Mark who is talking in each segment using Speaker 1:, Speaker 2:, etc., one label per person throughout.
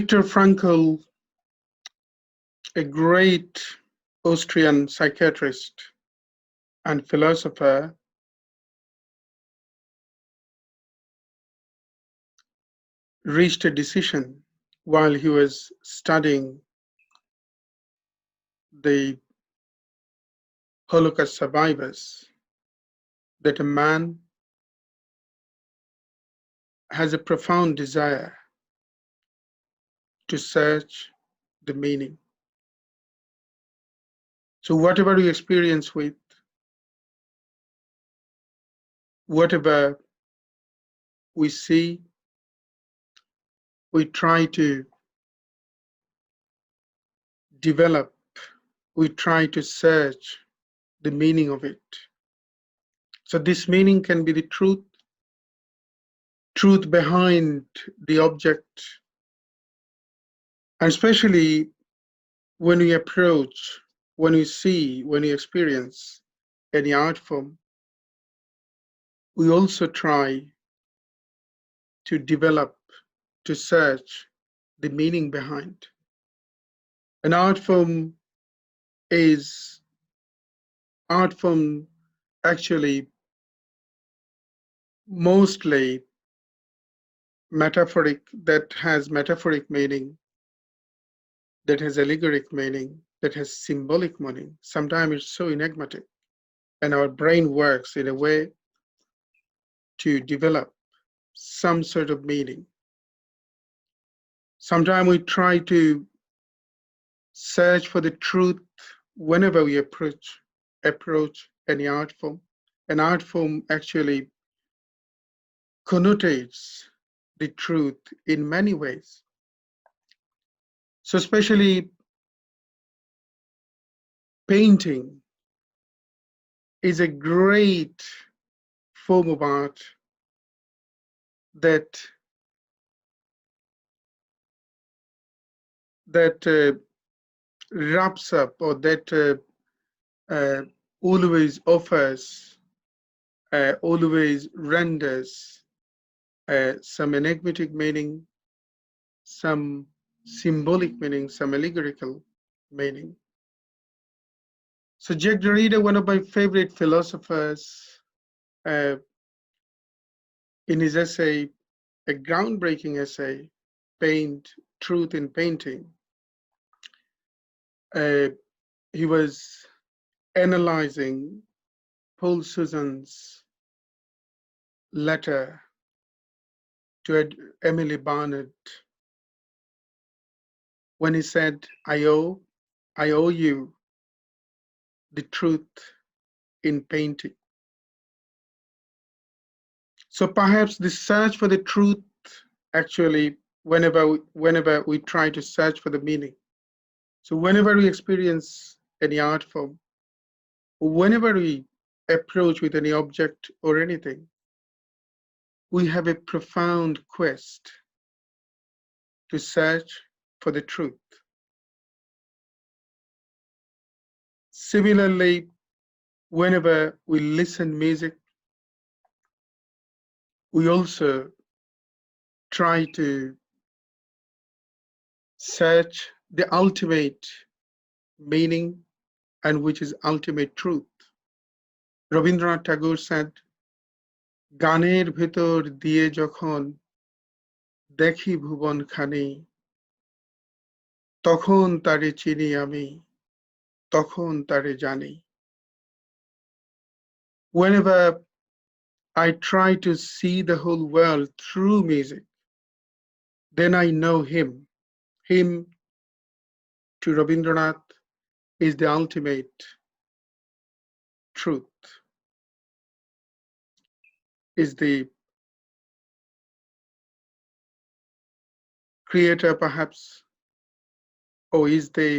Speaker 1: Viktor Frankl, a great Austrian psychiatrist and philosopher, reached a decision while he was studying the Holocaust survivors that a man has a profound desire to search the meaning. So whatever we experience with, whatever we see, we try to develop, we try to search the meaning of it. So this meaning can be the truth behind the object, and especially when we approach, when we see, when we experience any art form, we also try to develop, to search the meaning behind. An art form actually mostly metaphoric, that has metaphoric meaning, that has allegoric meaning, that has symbolic meaning. Sometimes it's so enigmatic, and our brain works in a way to develop some sort of meaning. Sometimes we try to search for the truth whenever we approach any art form. An art form actually connotates the truth in many ways. So especially painting is a great form of art that wraps up, or that always offers, always renders some enigmatic meaning, some symbolic meaning, some allegorical meaning. So Jacques Derrida, one of my favorite philosophers, in his essay, a groundbreaking essay, Truth in Painting, he was analyzing Paul Cézanne's letter to Emily Barnett when he said, I owe you the truth in painting. So perhaps the search for the truth, actually, whenever we try to search for the meaning. So whenever we experience any art form, whenever we approach with any object or anything, we have a profound quest to search for the truth. Similarly, whenever we listen music, we also try to search the ultimate meaning, and which is ultimate truth. Rabindranath Tagore said, গানের ভেতর দিয়ে যখন দেখি ভুবন খানি, তখন তারে চিনি আমি, তখন তারে জানি. Whenever I try to see the whole world through music, then I know him. Him, to Rabindranath, is the ultimate truth, is the creator perhaps, or is the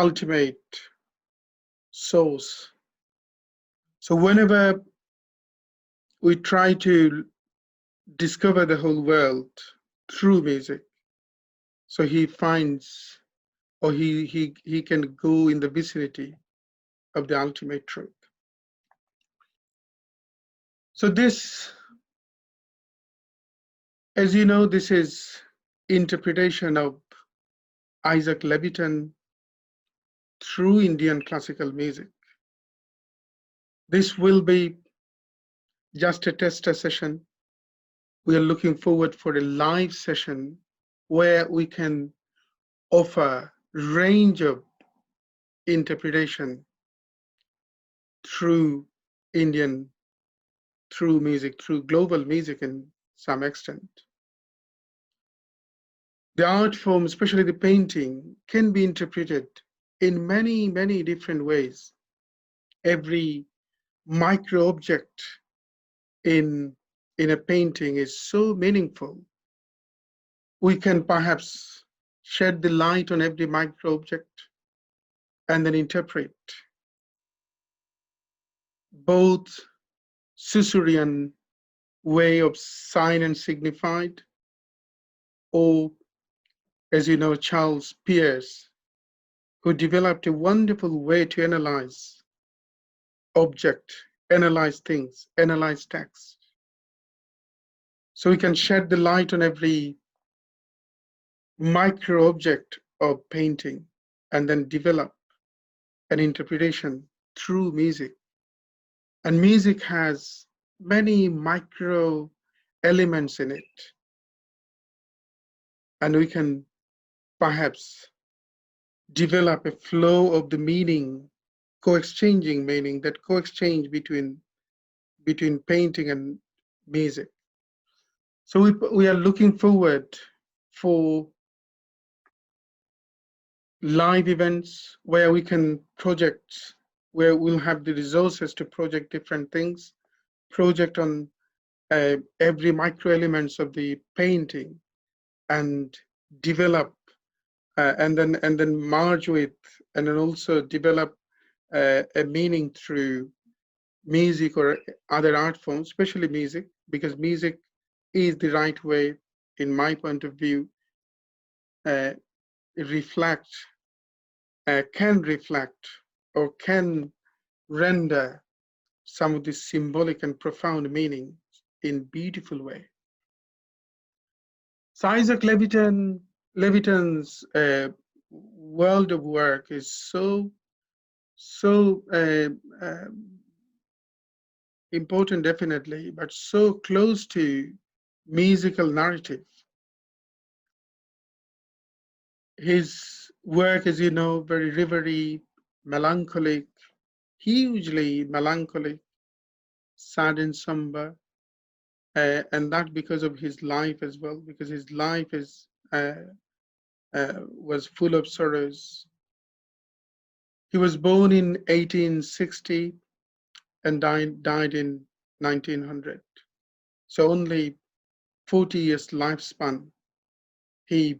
Speaker 1: ultimate source. So whenever we try to discover the whole world through music, so he finds, or he can go in the vicinity of the ultimate truth. So this, as you know, this is interpretation of Isaac Levitan through Indian classical music. This will be just a tester session. We are looking forward for a live session where we can offer range of interpretation through Indian, through music, through global music in some extent. The art form, especially the painting, can be interpreted in many, many different ways. Every micro object in a painting is so meaningful. We can perhaps shed the light on every micro object and then interpret both Caesarean way of sign and signified, or, as you know, Charles Peirce, who developed a wonderful way to analyze object, analyze things, analyze text. So we can shed the light on every micro object of painting and then develop an interpretation through music. And music has many micro elements in it. And we can perhaps develop a flow of the meaning, co-exchanging meaning, that co-exchange between painting and music. So we are looking forward for live events where we can project, where we'll have the resources to project different things, project on every micro elements of the painting, and develop and then merge with, and then also develop a meaning through music or other art forms, especially music, because music is the right way, in my point of view, reflect, can reflect or can render some of the symbolic and profound meaning in beautiful way. So Isaac Levitan's world of work is so important, definitely, but so close to musical narrative. His work, as you know, very reverie, melancholic, hugely melancholic, sad and somber, and that because of his life as well, because his life is was full of sorrows. He was born in 1860 and died in 1900. So only 40 years lifespan. He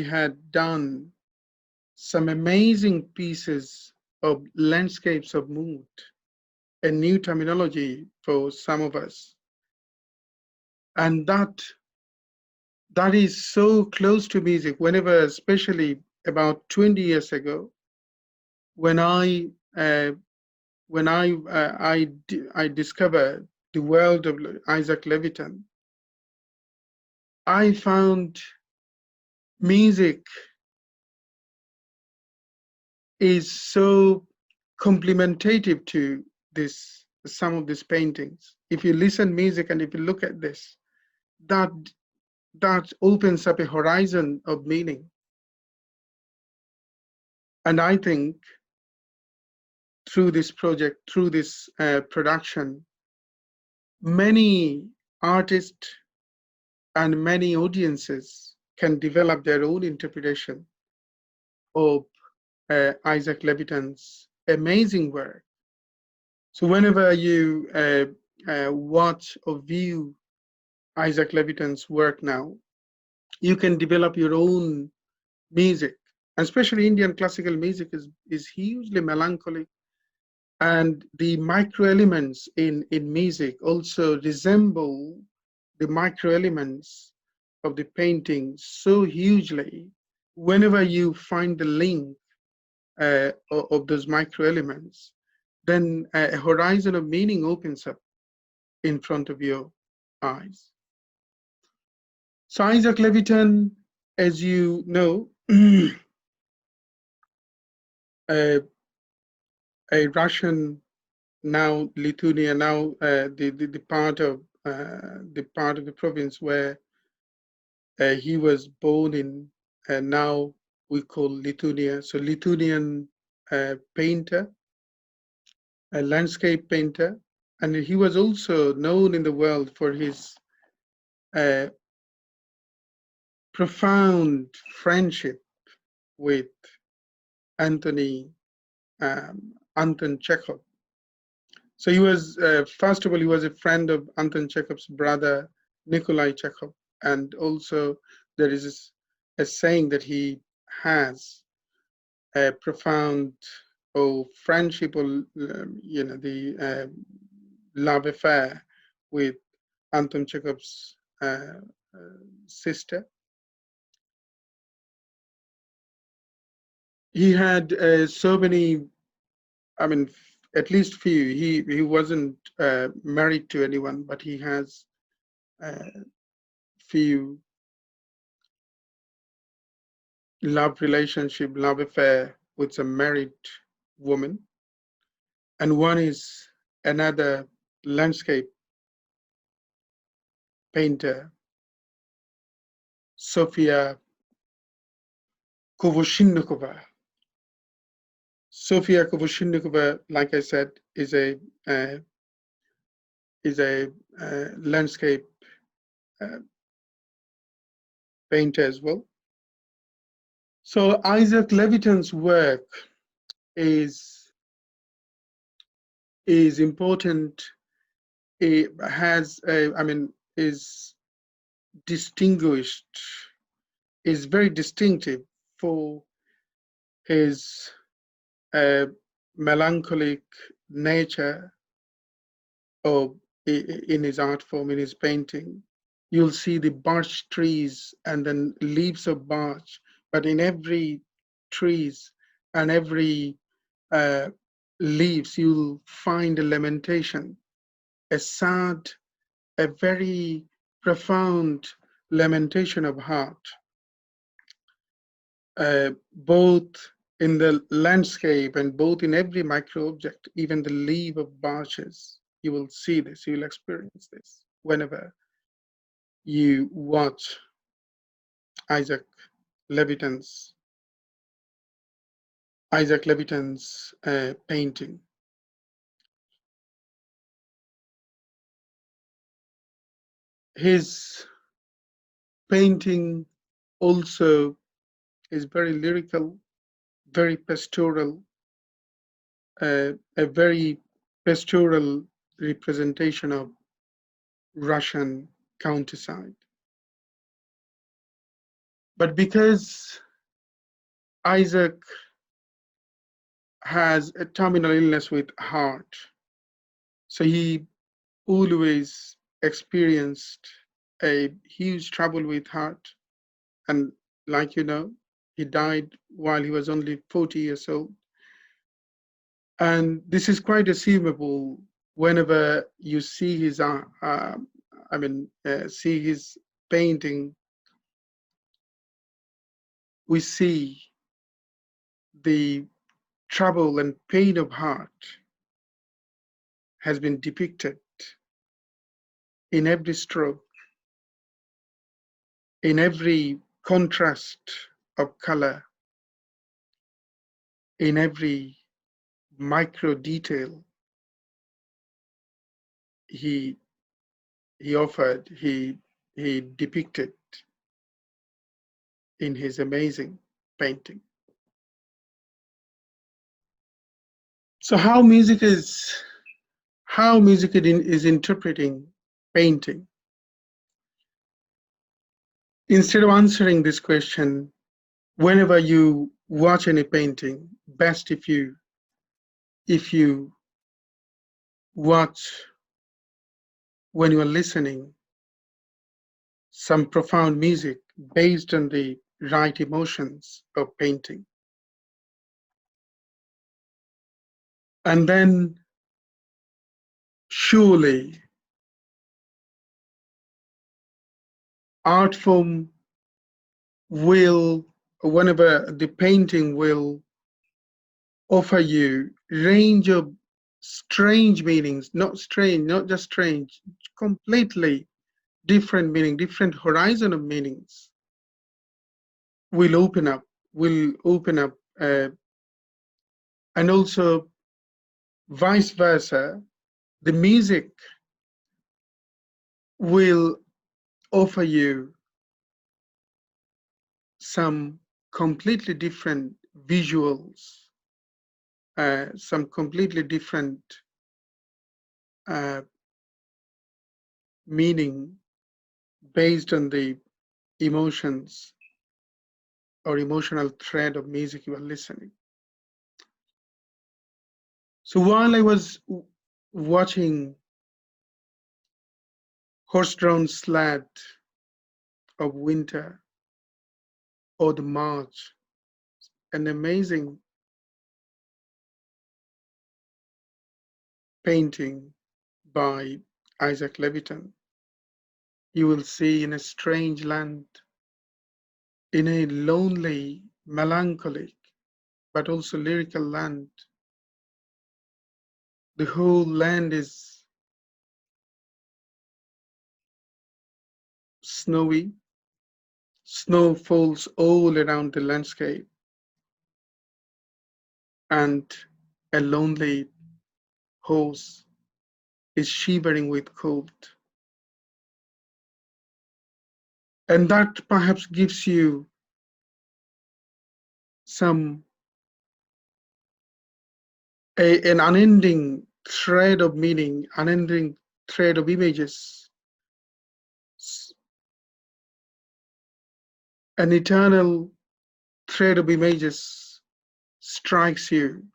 Speaker 1: had done some amazing pieces of landscapes of mood, a new terminology for some of us. And that is so close to music. Whenever, especially about 20 years ago, when I discovered the world of Isaac Levitan, I found music is so complementative to some of these paintings. If you listen music and if you look at this, that opens up a horizon of meaning. And I think through this project, through this production, many artists and many audiences can develop their own interpretation of Isaac Levitan's amazing work. So whenever you watch or view Isaac Levitan's work now, you can develop your own music. Especially Indian classical music is hugely melancholic, and the micro elements in music also resemble the micro elements of the painting so hugely. Whenever you find the link of those micro elements, then a horizon of meaning opens up in front of your eyes. So Isaac Levitan, as you know, a Russian, now Lithuania, now the part of the province where he was born in, now we call Lithuania. So Lithuanian painter, a landscape painter, and he was also known in the world for his profound friendship with Anton Chekhov. So he was, first of all, he was a friend of Anton Chekhov's brother, Nikolai Chekhov. And also there is a saying that he has a profound friendship or, the love affair with Anton Chekhov's sister. He had so many, I mean, at least few. He wasn't married to anyone, but he has few love relationship, love affair with some married woman, and one is another landscape painter, Sofia Kovoshinnikova. Sofia Kovoshinnikova, like I said, is a landscape painter as well. So Isaac Levitan's work is important. It has, is distinguished, is very distinctive for his melancholic nature of in his art form, in his painting. You'll see the birch trees and then leaves of birch, but in every trees and every leaves, you'll find a lamentation, a sad, a very profound lamentation of heart, both in the landscape and both in every micro object, even the leaf of birches. You will see this, you will experience this whenever you watch Isaac Levitan's painting. His painting also is very lyrical, very pastoral, a very pastoral representation of Russian countryside. But because Isaac has a terminal illness with heart, so he always experienced a huge trouble with heart. And like you know, he died while he was only 40 years old. And this is quite assumable whenever you see his, see his painting. We see the trouble and pain of heart has been depicted in every stroke, in every contrast of color, in every micro detail he depicted in his amazing painting. So how music is interpreting painting. Instead of answering this question, whenever you watch any painting, best if you watch when you are listening some profound music based on the right emotions of painting. And then surely art form will, whenever the painting will offer you range of strange meanings, not strange, not just strange, completely different meaning, different horizon of meanings will open up, will open up, and also vice versa. The music will offer you some completely different visuals, some completely different uh, meaning based on the emotions or emotional thread of music you are listening. So while I was watching Horse-Drawn Sled of Winter or the March, an amazing painting by Isaac Levitan, you will see in a strange land, in a lonely, melancholic, but also lyrical land. The whole land is snowy. Snow falls all around the landscape, and a lonely horse is shivering with cold. And that perhaps gives you some an unending thread of meaning, unending thread of images, an eternal thread of images strikes you,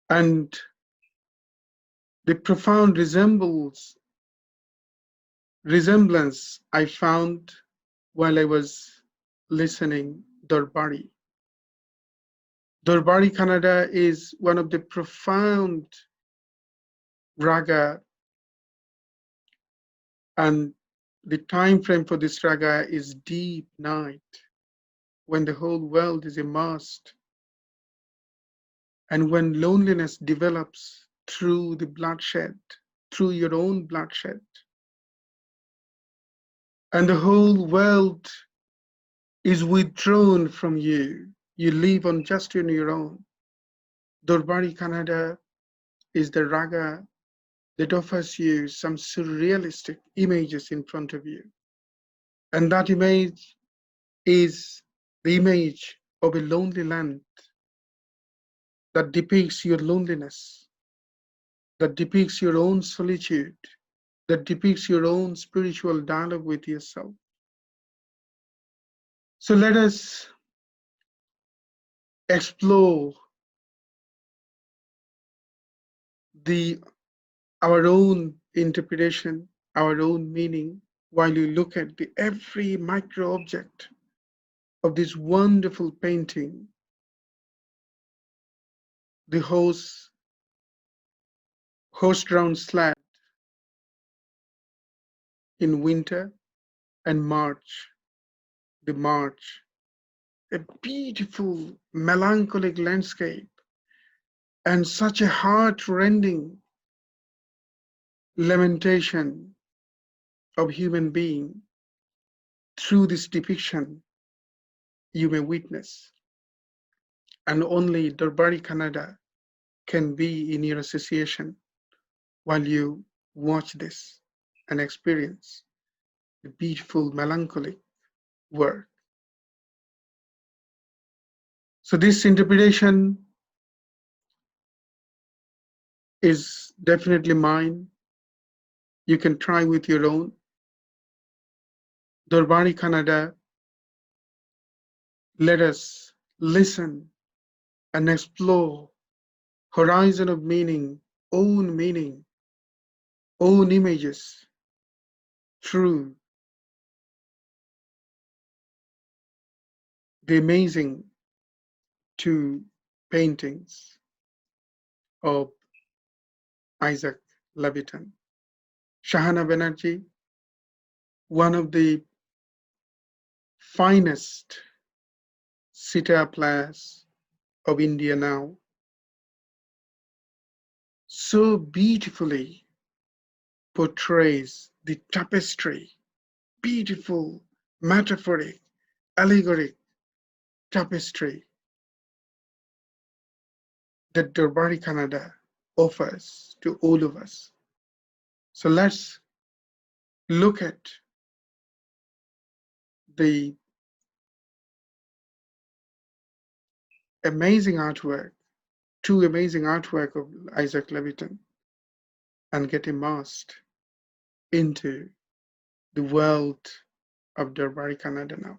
Speaker 1: and the profound resemblance I found while I was listening Darbari. Darbari Kannada is one of the profound raga, and the time frame for this raga is deep night, when the whole world is immersed, and when loneliness develops through the bloodshed, through your own bloodshed, and the whole world is withdrawn from you. You live on just on your own. Darbari Kannada is the raga that offers you some surrealistic images in front of you. And that image is the image of a lonely land that depicts your loneliness, that depicts your own solitude, that depicts your own spiritual dialogue with yourself. So let us explore our own interpretation, our own meaning, while you look at every micro object of this wonderful painting, the horse-drawn sled in winter, and March, the March, a beautiful melancholic landscape, and such a heart-rending lamentation of human being through this depiction you may witness. And only Darbari Kannada can be in your association while you watch this and experience the beautiful melancholic work. So this interpretation is definitely mine. You can try with your own. Darbari Kannada, let us listen and explore horizon of meaning, own images through the amazing two paintings of Isaac Levitan. Sahana Banerjee, one of the finest sitar players of India now, so beautifully portrays the tapestry, beautiful, metaphoric, allegoric tapestry that Darbari Kannada offers to all of us. So let's look at the amazing artwork, two amazing artwork of Isaac Levitan, and get immersed into the world of Darbari Kannada now.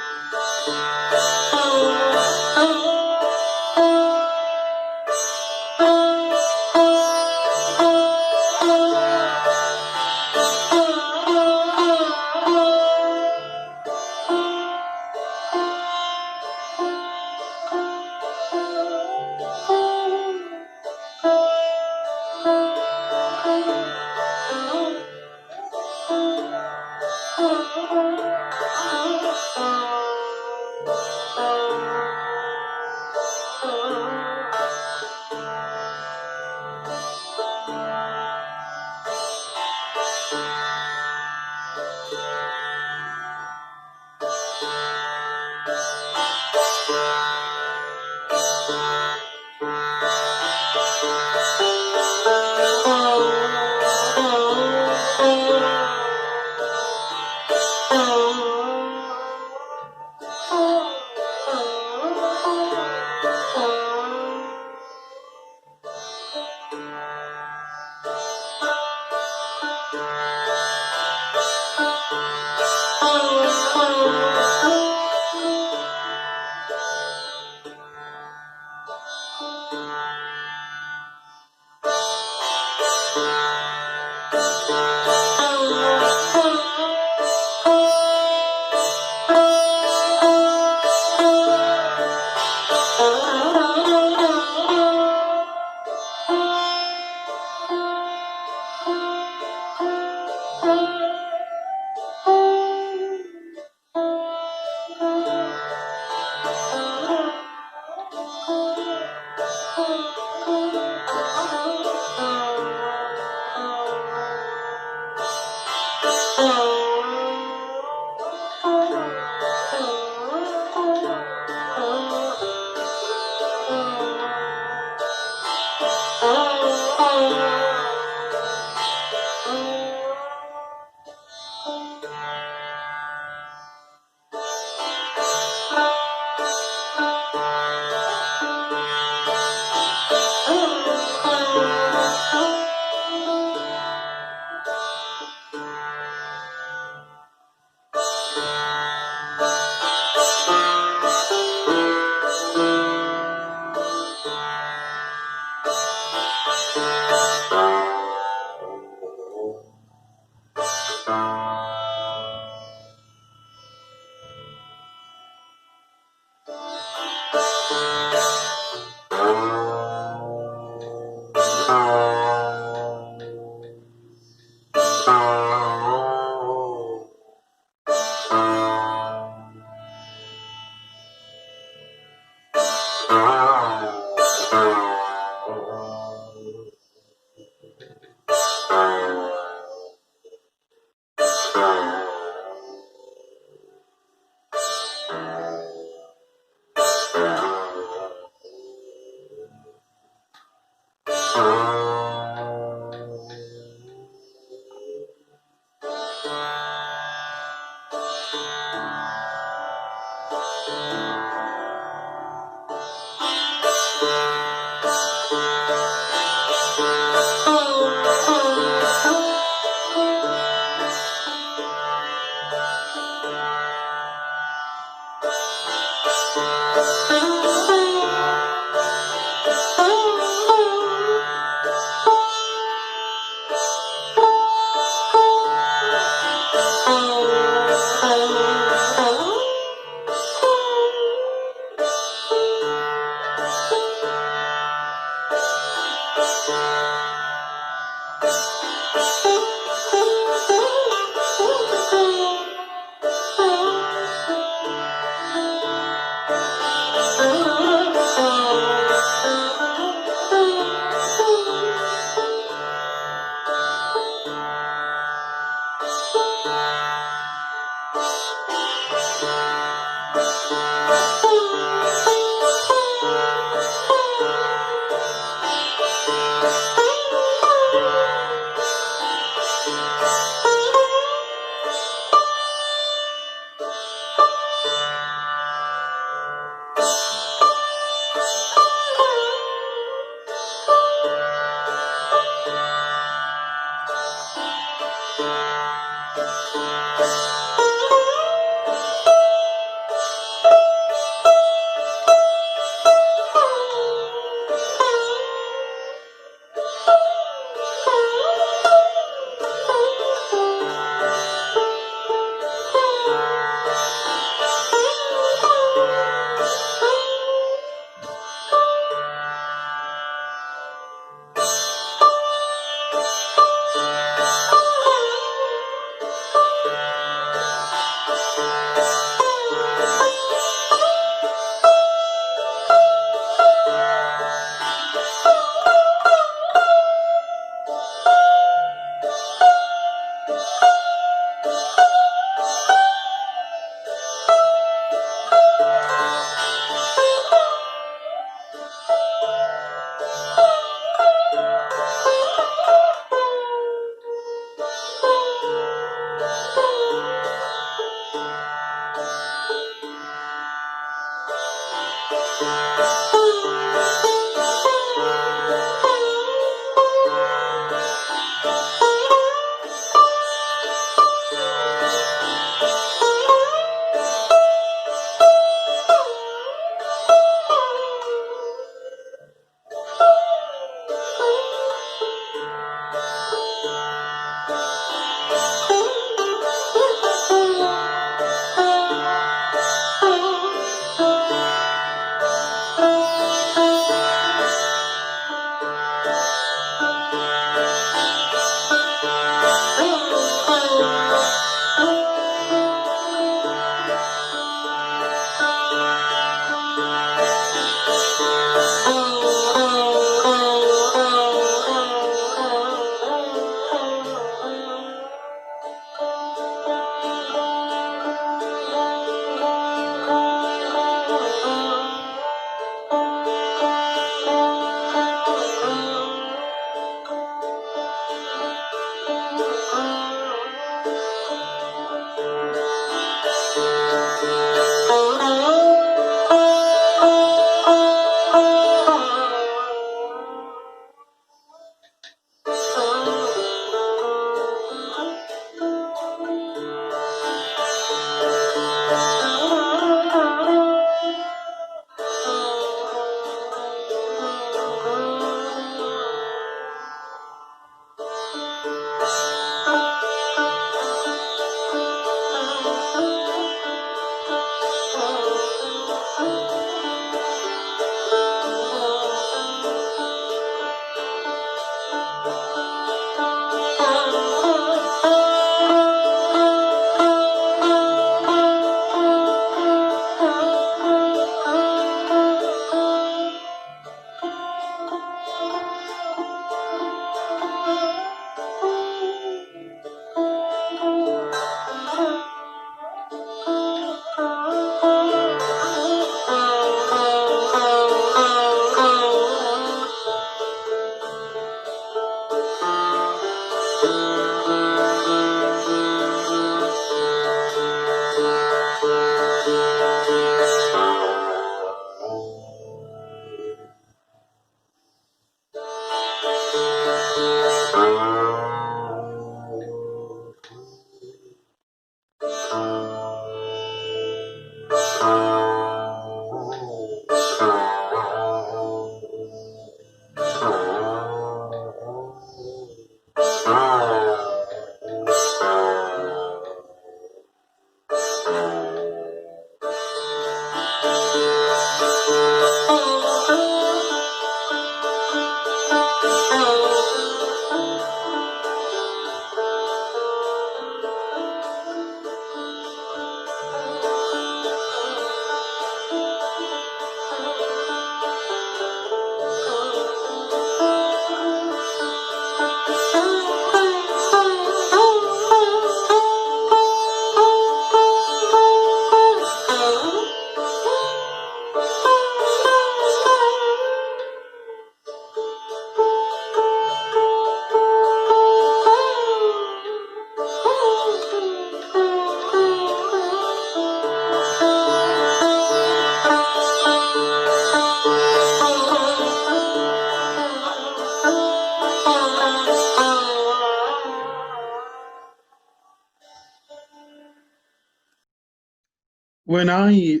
Speaker 1: When I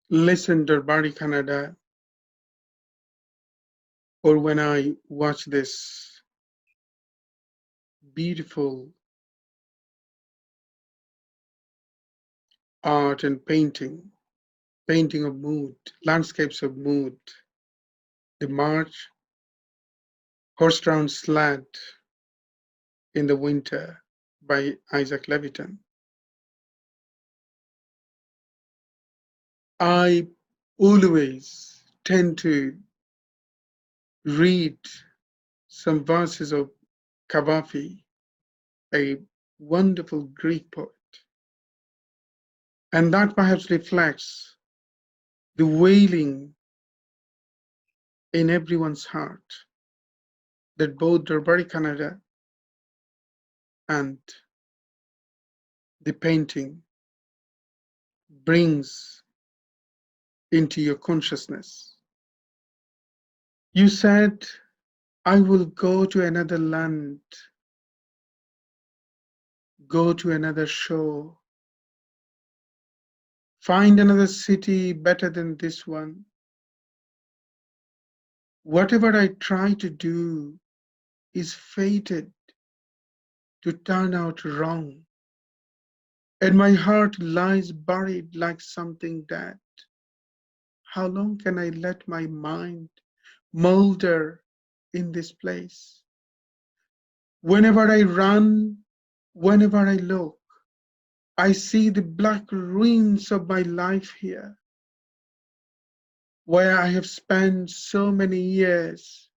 Speaker 1: listen to Bari Kannada, or when I watch this beautiful art and painting of mood, landscapes of mood, the march, horse-drawn sled in the winter by Isaac Levitan, I always tend to read some verses of Kavafi, a wonderful Greek poet, and that perhaps reflects the wailing in everyone's heart that both Darbari Kannada and the painting brings into your consciousness. You said, I will go to another land, go to another shore, find another city better than this one. Whatever I try to do is fated to turn out wrong, and my heart lies buried like something dead. How long can I let my mind molder in this place? Whenever I run, whenever I look, I see the black ruins of my life here, where I have spent so many years,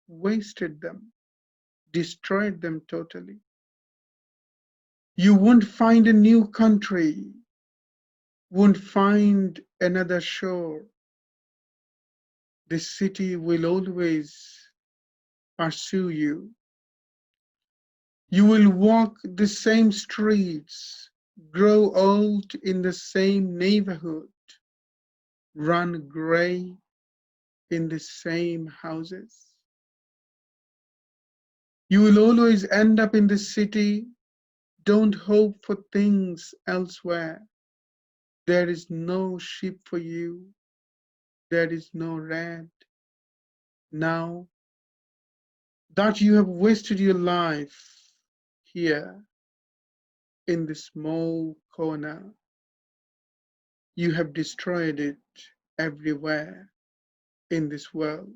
Speaker 1: wasted them, destroyed them totally. You won't find a new country, won't find another shore. The city will always pursue you. You will walk the same streets, grow old in the same neighborhood, run gray in the same houses. You will always end up in the city. Don't hope for things elsewhere. There is no ship for you. There is no red. Now that you have wasted your life here in this small corner, you have destroyed it everywhere in this world.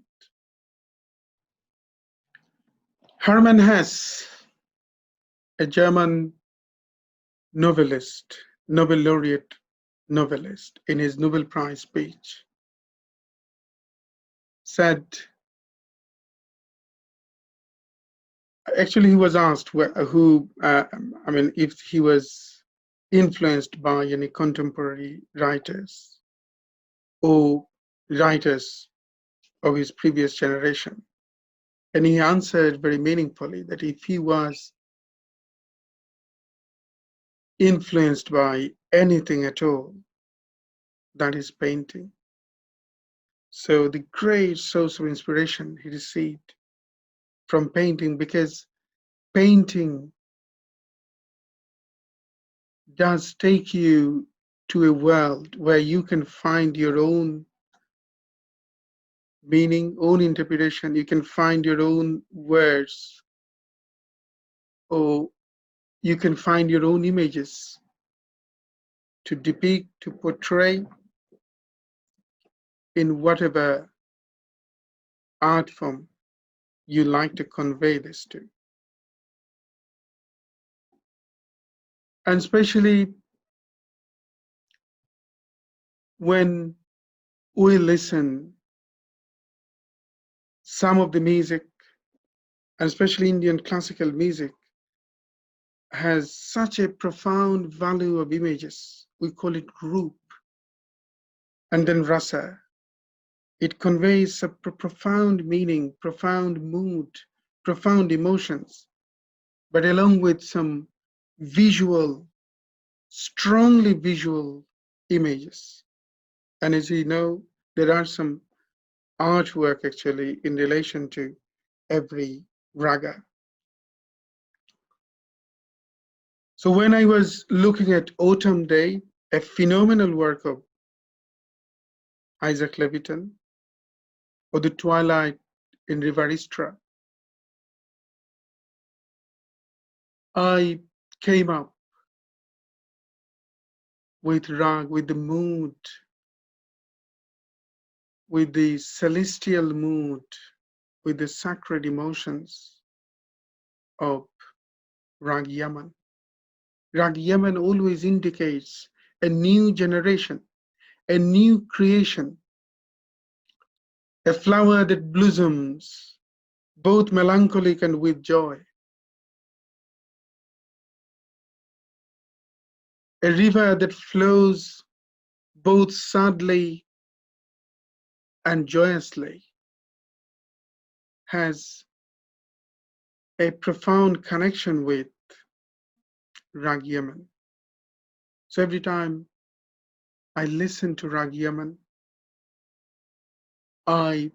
Speaker 1: Hermann Hesse, a German novelist, Nobel laureate novelist, in his Nobel Prize speech, said, actually he was asked if he was influenced by any contemporary writers or writers of his previous generation. And he answered very meaningfully that if he was influenced by anything at all, that is painting. So the great source of inspiration he received from painting, because painting does take you to a world where you can find your own meaning, own interpretation. You can find your own words, or you can find your own images to depict, to portray in whatever art form you like to convey this to. And especially when we listen some of the music, and especially Indian classical music, has such a profound value of images. We call it roop. And then rasa. It conveys a profound meaning, profound mood, profound emotions, but along with some visual, strongly visual images. And as you know, there are some artwork actually in relation to every raga. So when I was looking at Autumn Day, a phenomenal work of Isaac Levitan, or The Twilight in Rivaristra, I came up with Rag, with the mood, with the celestial mood, with the sacred emotions of Rag Yaman. Rag Yaman always indicates a new generation, a new creation, a flower that blossoms, both melancholic and with joy, a river that flows both sadly and joyously, has a profound connection with Rag Yaman. So every time I listen to Rag Yaman, my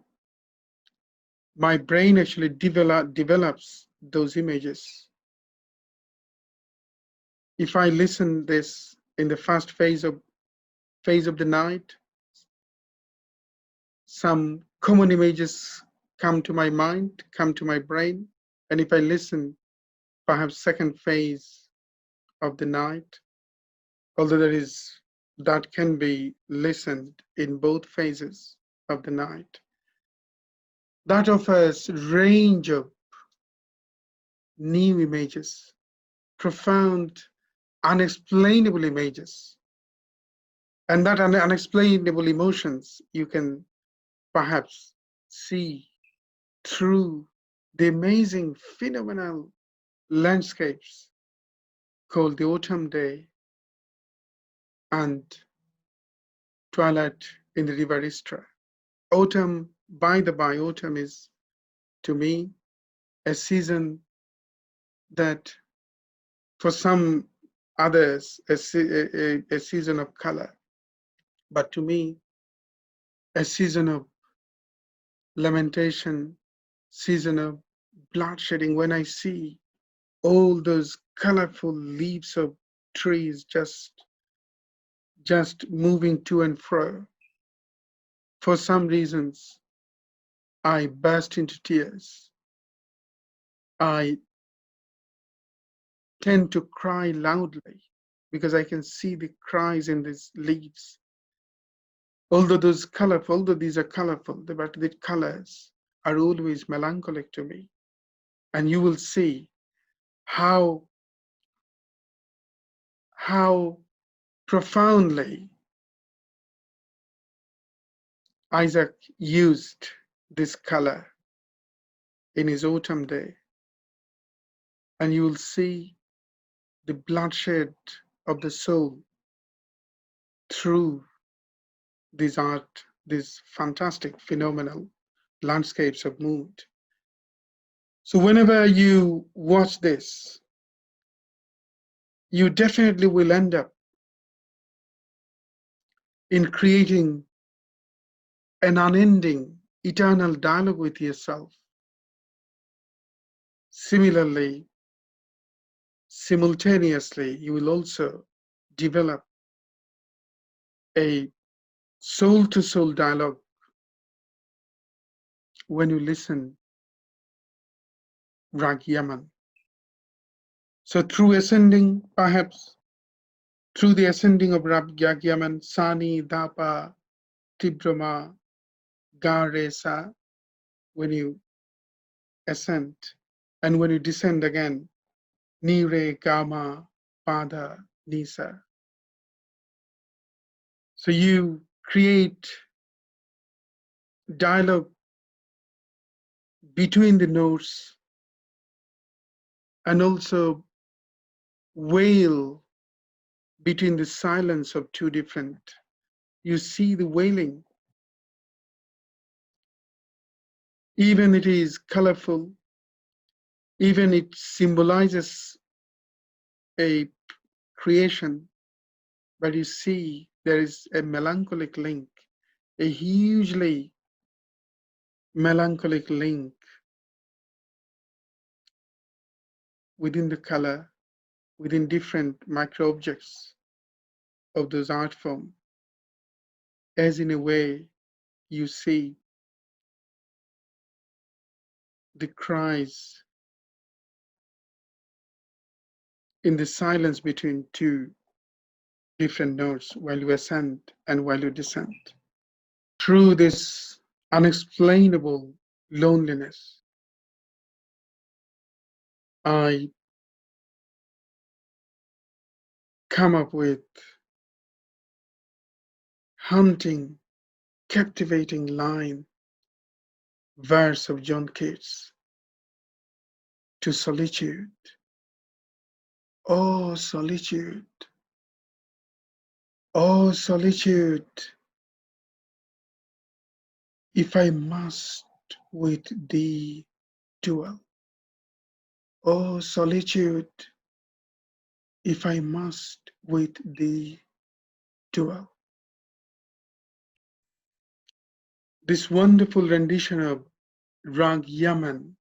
Speaker 1: brain actually develops those images. If I listen this in the first phase of the night, some common images come to my mind, come to my brain. And if I listen, perhaps second phase of the night, although that can be listened in both phases of the night, that offers range of new images, profound, unexplainable images. And that unexplainable emotions you can perhaps see through the amazing, phenomenal landscapes called the autumn day and twilight in the river Istra. Autumn, by the by, autumn is to me a season that for some others a season of color, but to me a season of lamentation, season of bloodshedding, when I see all those colorful leaves of trees just moving to and fro. For some reasons, I burst into tears. I tend to cry loudly because I can see the cries in these leaves. Although these are colorful, but the colors are always melancholic to me. And you will see how profoundly Isaac used this color in his autumn day. And you will see the bloodshed of the soul through this art, these fantastic, phenomenal landscapes of mood. So whenever you watch this, you definitely will end up in creating an unending, eternal dialogue with yourself. Similarly, simultaneously, you will also develop a soul-to-soul dialogue when you listen Rag Yaman. So through ascending, perhaps through the ascending of Rag Yaman, Sani, Dapa, Tibrama, Ga, Re, Sa, when you ascend, and when you descend again, Ni, Re, Gama, Pada, Nisa. So you create dialogue between the notes and also wail between the silence of two different. You see the wailing. Even it is colorful, even it symbolizes a creation, but you see there is a melancholic link, a hugely melancholic link within the color, within different micro objects. of those art forms, as in a way you see the cries in the silence between two different notes while you ascend and while you descend. Through this unexplainable loneliness, I come up with haunting, captivating line, verse of John Keats, to solitude. Oh, solitude. Oh, solitude. If I must with thee dwell. Oh, solitude. If I must with thee dwell. This wonderful rendition of Rag Yaman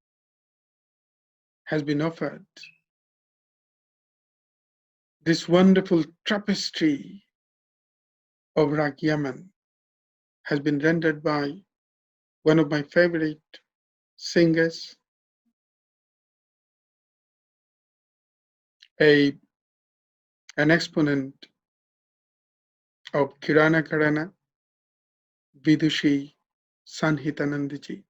Speaker 1: has been offered. This wonderful tapestry of Rag Yaman has been rendered by one of my favorite singers, an exponent of Kirana Karana, Vidushi Sanhita Nandi.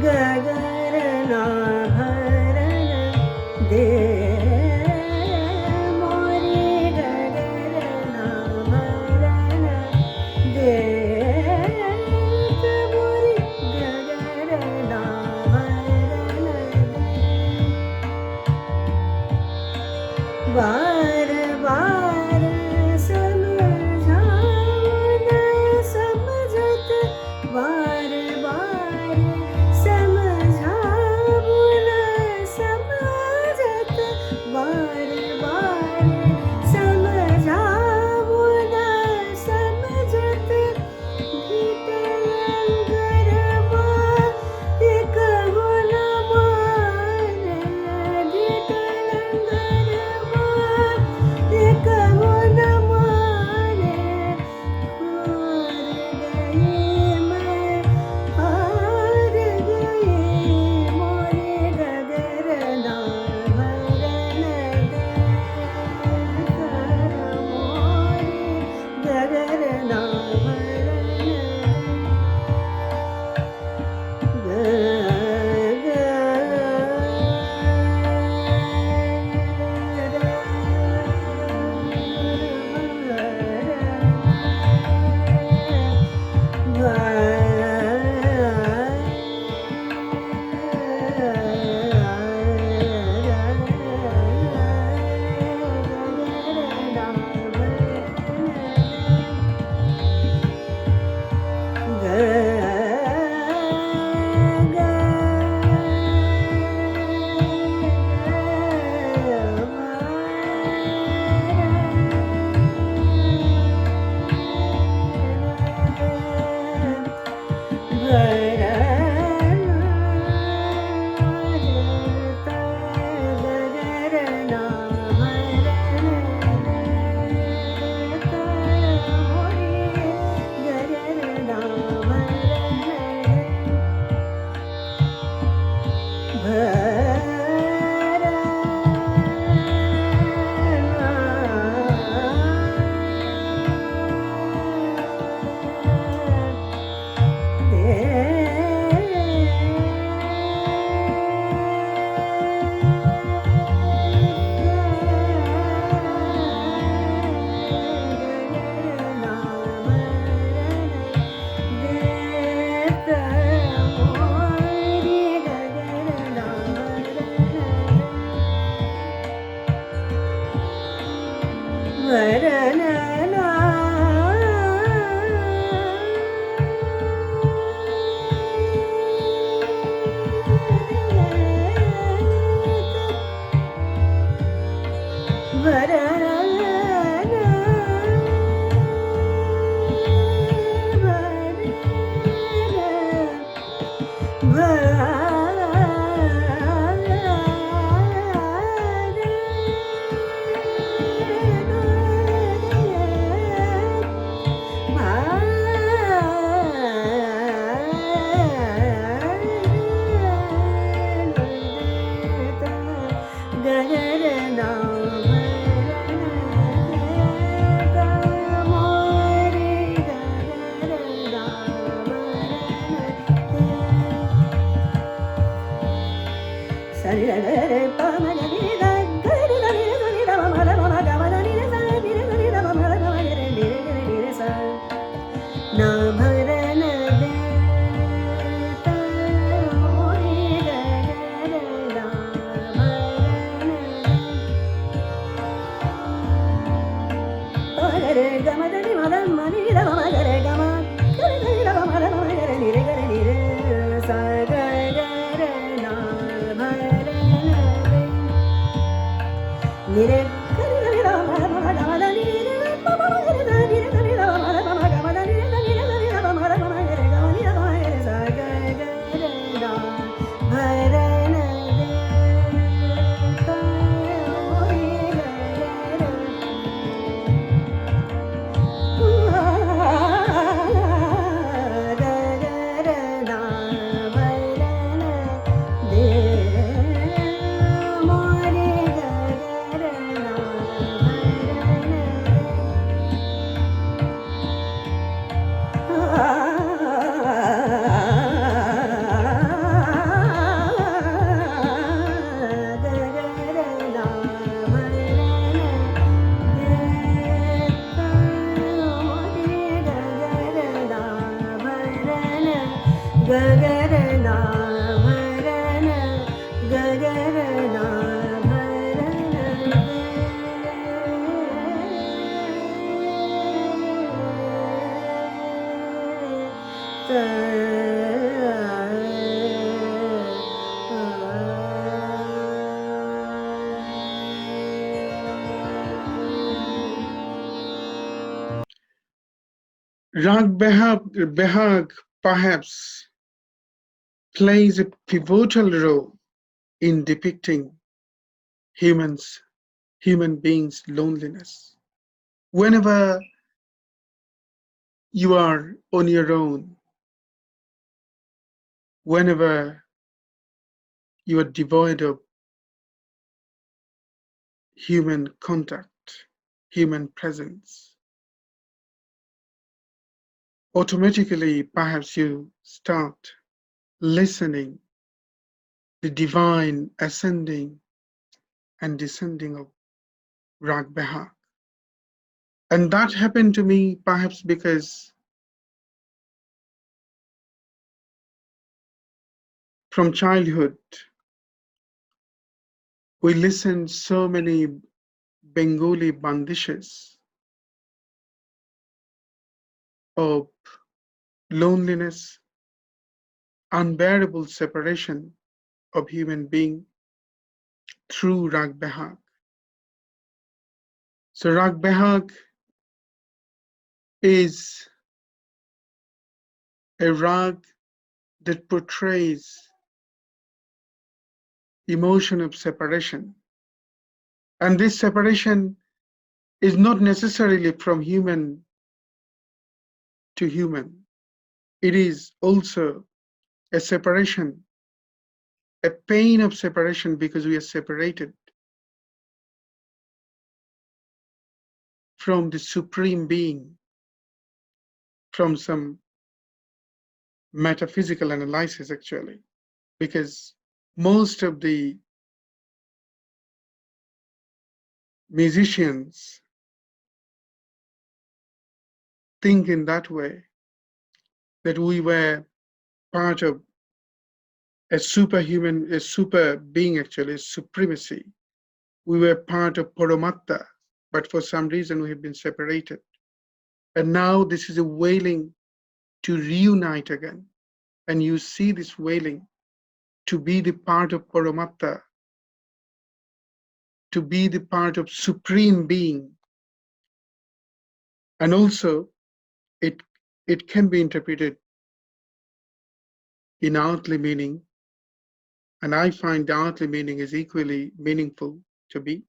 Speaker 2: गगरना भरन दे मोरे गगरना भरन दे मोरे गगरना भरन बार बार समझावन समझत बार बार समझावन समझत बार बार समझावन समझत ढिटलंगरमा एक गुण माने ढिटलंगरमा एक गुण माने हार गए मोरे गगरना भरन दे मोरे गगरना
Speaker 1: Rag Behag perhaps plays a pivotal role in depicting human beings' loneliness. Whenever you are on your own, whenever you are devoid of human contact, human presence, automatically perhaps you start listening the divine ascending and descending of Rag Behag. And that happened to me perhaps because from childhood, we listened so many Bengali bandishes of loneliness, unbearable separation of human being through Rag Behag. So Rag Behag is a rag that portrays emotion of separation. And this separation is not necessarily from human to human. It is also a separation, a pain of separation because we are separated from the supreme being, from some metaphysical analysis actually, because most of the musicians think in that way, that we were part of a superhuman, a super being actually, a supremacy. We were part of Paramatta, but for some reason we have been separated. And now this is a wailing to reunite again. And you see this wailing to be the part of Paramatta, to be the part of supreme being. And also it can be interpreted in earthly meaning. And I find the earthly meaning is equally meaningful to me.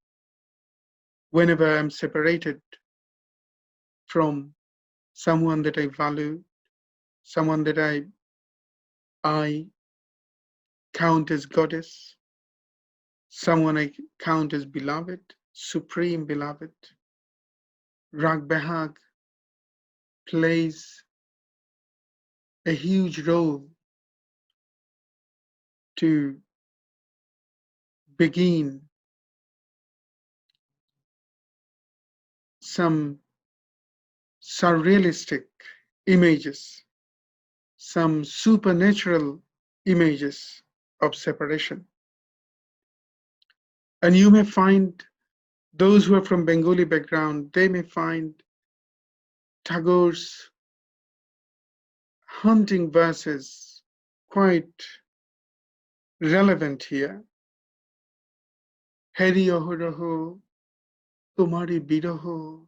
Speaker 1: Whenever I'm separated from someone that I value, someone that I count as goddess, someone I count as beloved, supreme beloved, Rag Behag plays a huge role to begin some surrealistic images, some supernatural images of separation. And you may find those who are from Bengali background, they may find Tagore's haunting verses quite relevant here. Heri ohoroho, tomari biroho,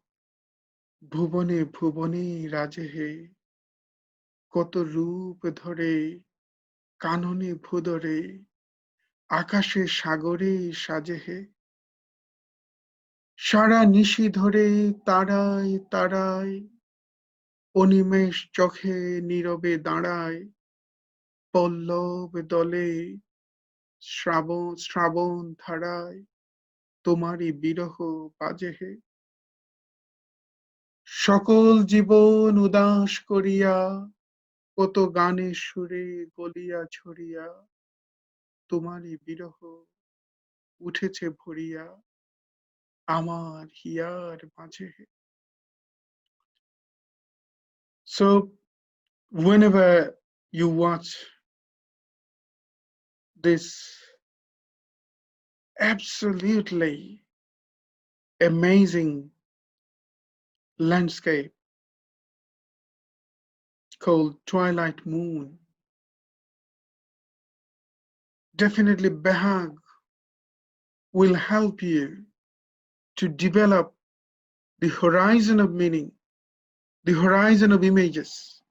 Speaker 1: bhuvane bhuvane rajehe, koto roop dhore, kanone bhudore, akashe sagore sajehe, সারা নিশি ধরে তারায় তারায় অনিমেষ চোখে নীরবে দাঁড়ায় পল্লব দলে শ্রাবণ ধারায় তোমারই বিরহ বাজে হে সকল জীবন উদাস করিয়া কত গানের সুরে গলিয়া ছড়িয়া তোমারই বিরহ উঠেছে ভরিয়া আমার হিয়ার মাঝে হে। So whenever you watch this absolutely amazing landscape called Twilight Moon, definitely Behag will help you to develop the horizon of meaning the horizon of images.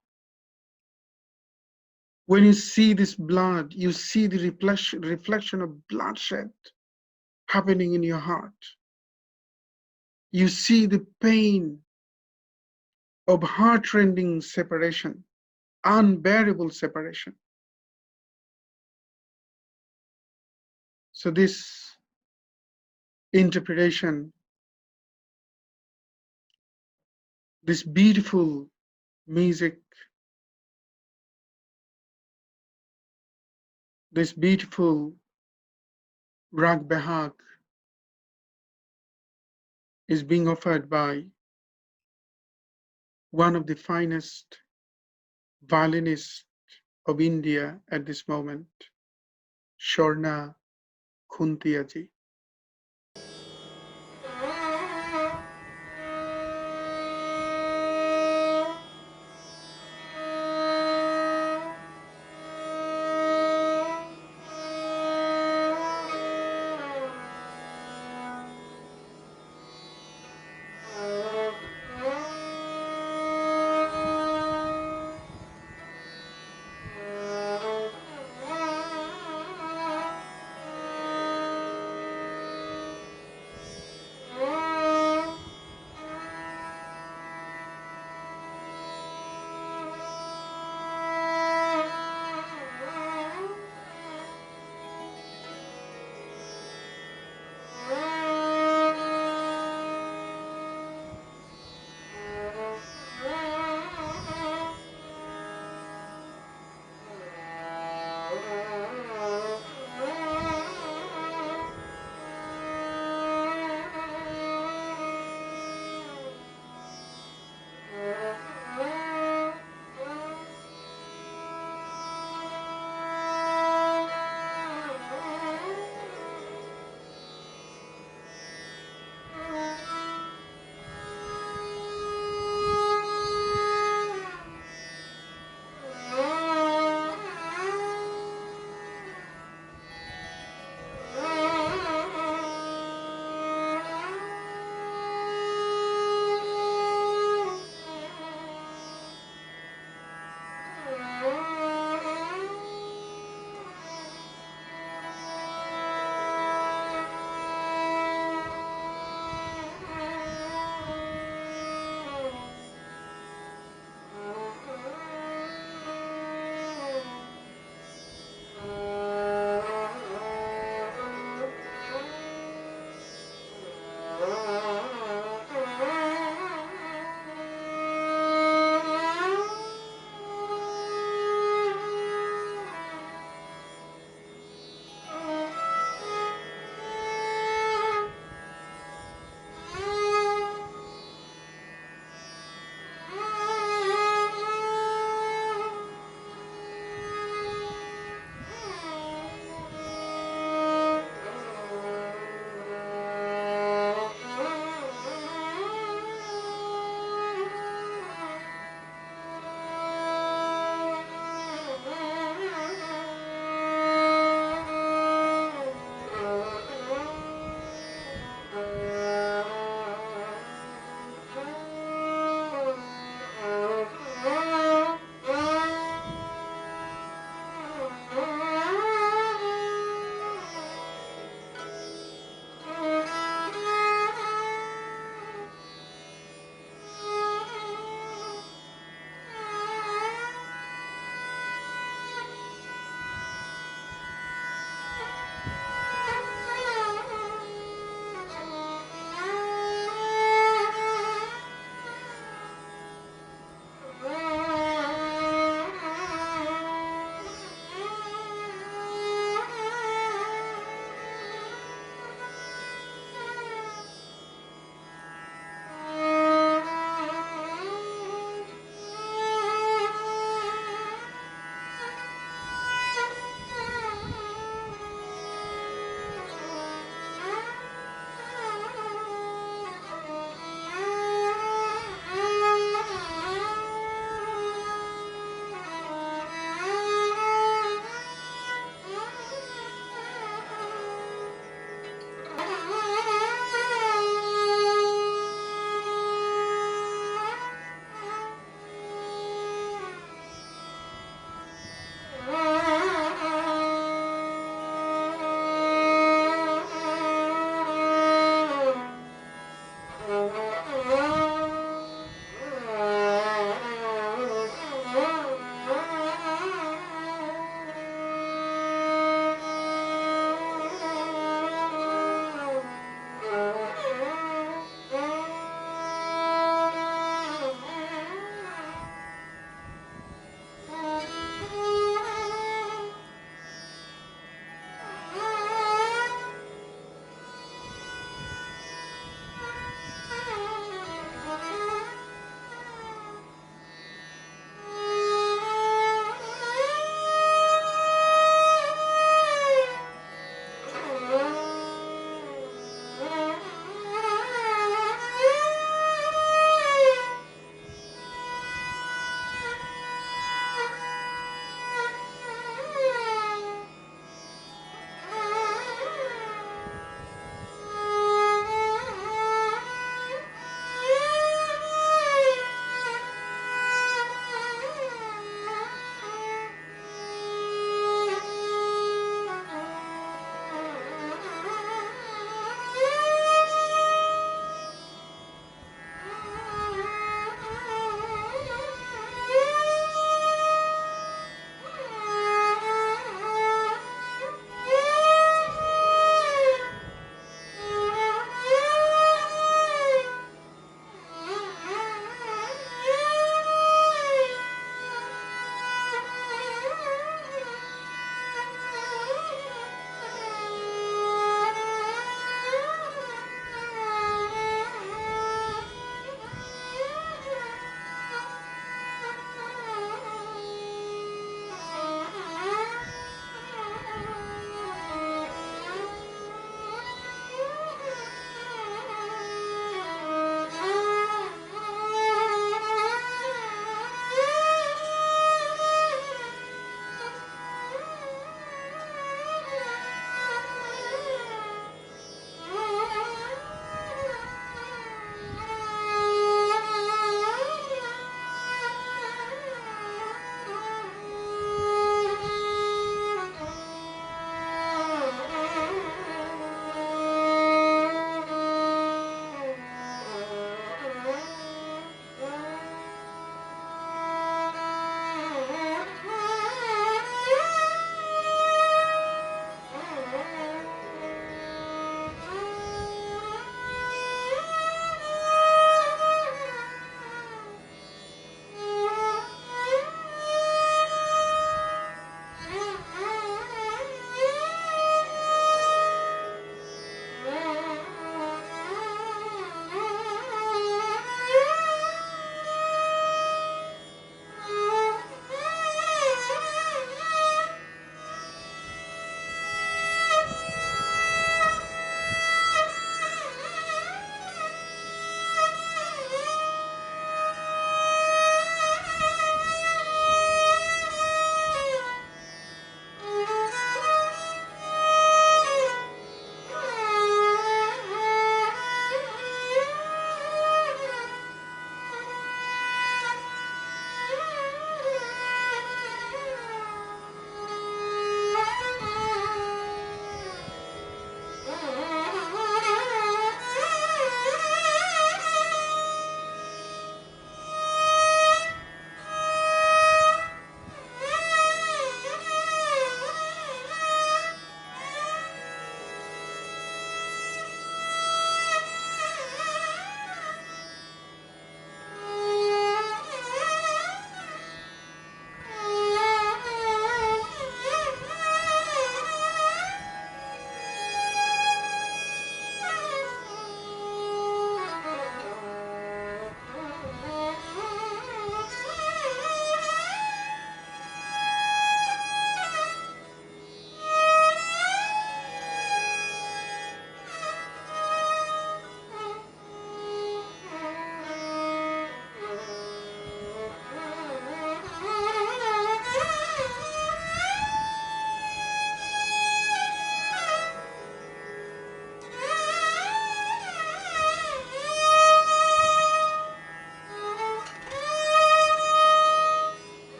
Speaker 1: When you see this blood, you see the reflection of bloodshed happening in your heart. You see the pain of heart-rending separation, unbearable separation. So this interpretation, this beautiful music, this beautiful Rag Behag is being offered by one of the finest violinists of India at this moment, Swarna Khuntia ji.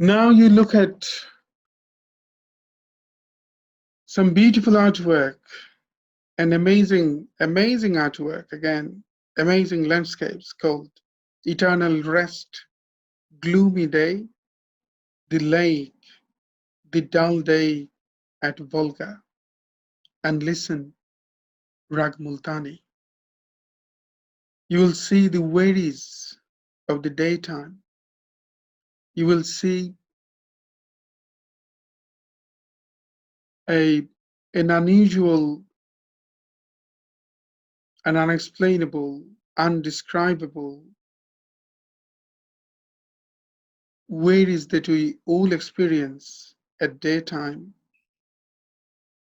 Speaker 1: Now you look at some beautiful artwork, an amazing artwork, again, amazing landscapes called Eternal Rest, Gloomy Day, The Lake, The Dull Day at Volga, and listen, Rag Multani. You will see the worries of the daytime. You will see an unusual, an unexplainable, undescribable worries that we all experience at daytime.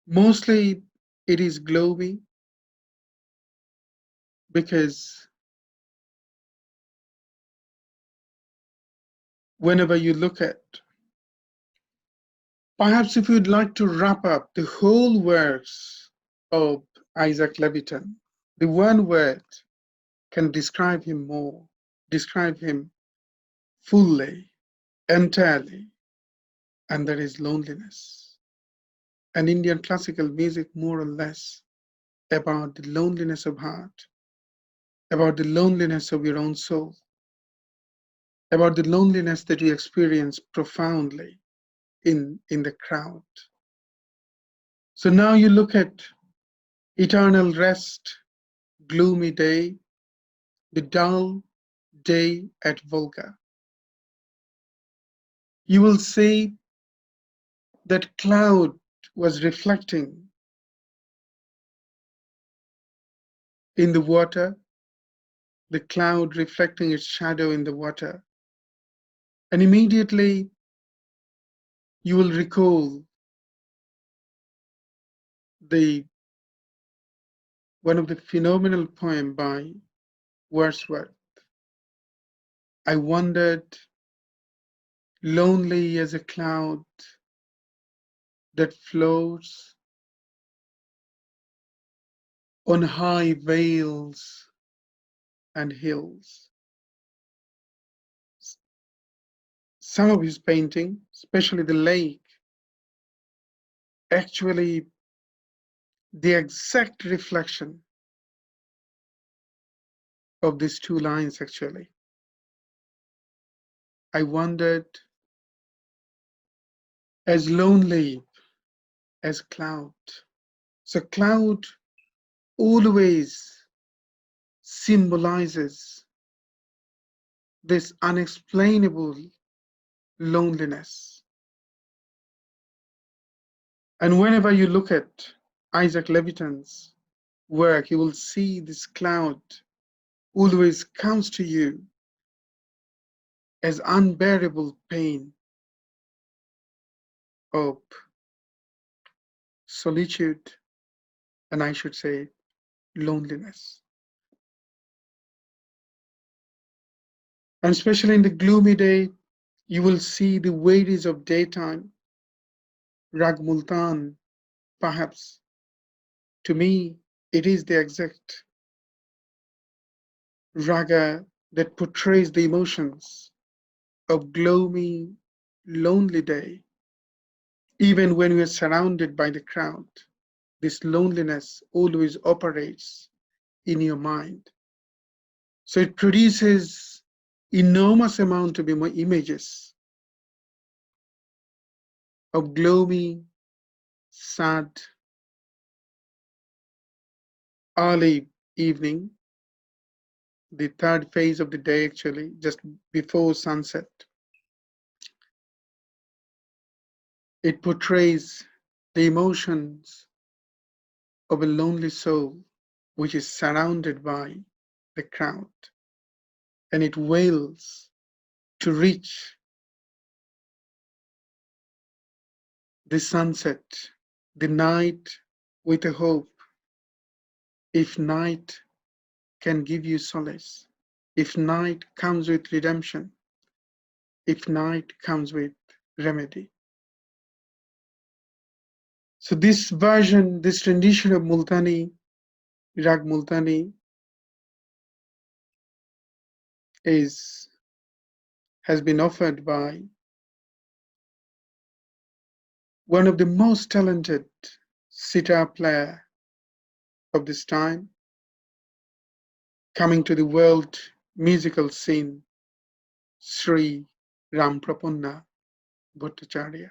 Speaker 1: Mostly it is gloomy because whenever you look at, perhaps if you'd like to wrap up the whole works of Isaac Levitan, the one word can describe him more, describe him fully, entirely, and that is loneliness. And Indian classical music, more or less, about the loneliness of heart, about the loneliness of your own soul, about the loneliness that you experience profoundly in the crowd. So now you look at eternal rest, gloomy day, the dull day at Volga. You will see that cloud was reflecting in the water, the cloud reflecting its shadow in the water. And immediately you will recall one of the phenomenal poem by Wordsworth. I wandered lonely as a cloud that floats on high vales and hills. Some of his painting, especially the lake, actually the exact reflection of these two lines actually. I wandered as lonely as cloud. So cloud always symbolizes this unexplainable loneliness. And whenever you look at Isaac Levitan's work, you will see this cloud always comes to you as unbearable pain of solitude, and I should say loneliness. And especially in the gloomy day, you will see the worries of daytime. Rag Multan, perhaps, to me, it is the exact raga that portrays the emotions of gloomy, lonely day. Even when we are surrounded by the crowd, this loneliness always operates in your mind. So it produces enormous amount of images of gloomy, sad, early evening, the third phase of the day actually, just before sunset. It portrays the emotions of a lonely soul which is surrounded by the crowd, and it wails to reach the sunset, the night with a hope. If night can give you solace, if night comes with redemption, if night comes with remedy. So this version, this rendition of Multani, Rag Multani, has been offered by one of the most talented sitar player of this time, coming to the world musical scene, Sri Ramprapanna Bhattacharya.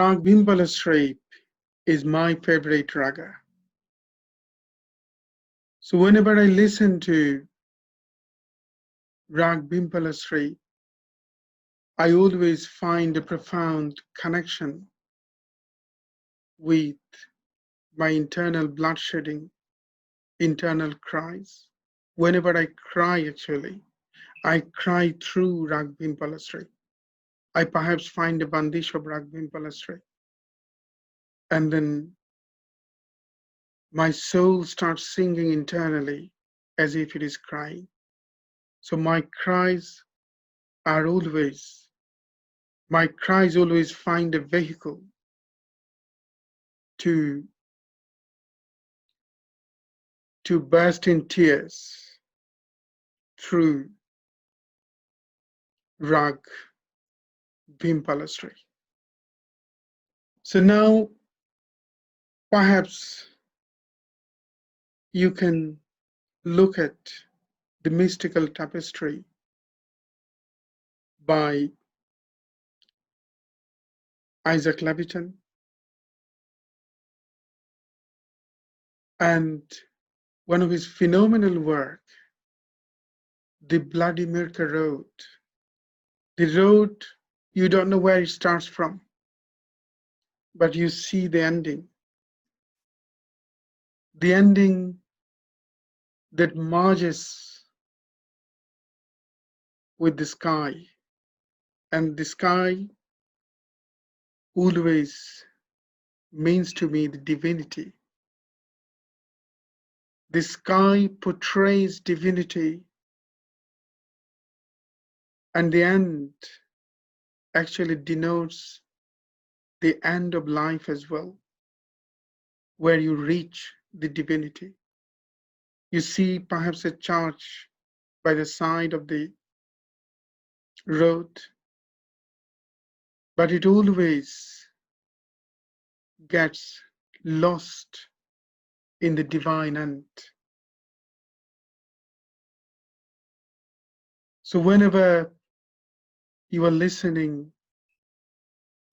Speaker 1: Rag Bhimpalashri is my favorite raga. So whenever I listen to Rag Bhimpalashri, I always find a profound connection with my internal bloodshedding, internal cries. Whenever I cry, actually, I cry through Rag Bhimpalashri. I perhaps find a bandish of Rag Bhimpalashri, and then my soul starts singing internally as if it is crying. So my cries always find a vehicle to burst in tears through Rag Bhimpalashri. So now perhaps you can look at the mystical tapestry by Isaac Levitan, and one of his phenomenal work, The Bloody Mirka Road. The road, you don't know where it starts from, but you see the ending. The ending that merges with the sky, and the sky always means to me the divinity. The sky portrays divinity, and the end actually denotes the end of life as well, where you reach the divinity. You see perhaps a church by the side of the road, but it always gets lost in the divine end. So whenever you are listening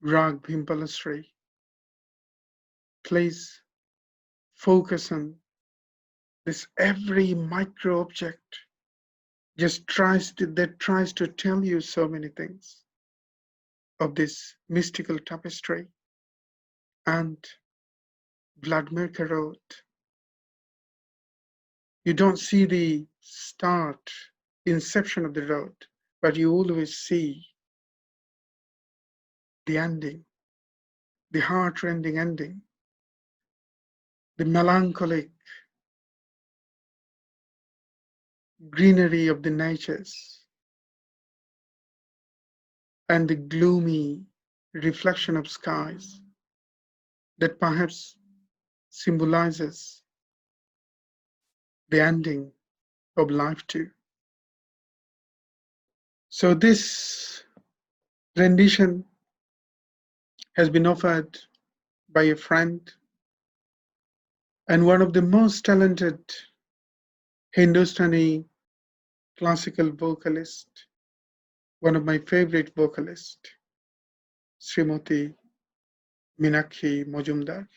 Speaker 1: Rag Bhimpalashri, please focus on this every micro object just tries to tell you so many things of this mystical tapestry and Vladimir Road. You don't see the start, inception of the road, but you always see the ending, the heart-rending ending, the melancholic greenery of the natures, and the gloomy reflection of skies that perhaps symbolizes the ending of life too. So this rendition has been offered by a friend and one of the most talented Hindustani classical vocalist, one of my favorite vocalists, Srimati Minakshi Majumadar.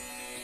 Speaker 2: Yeah.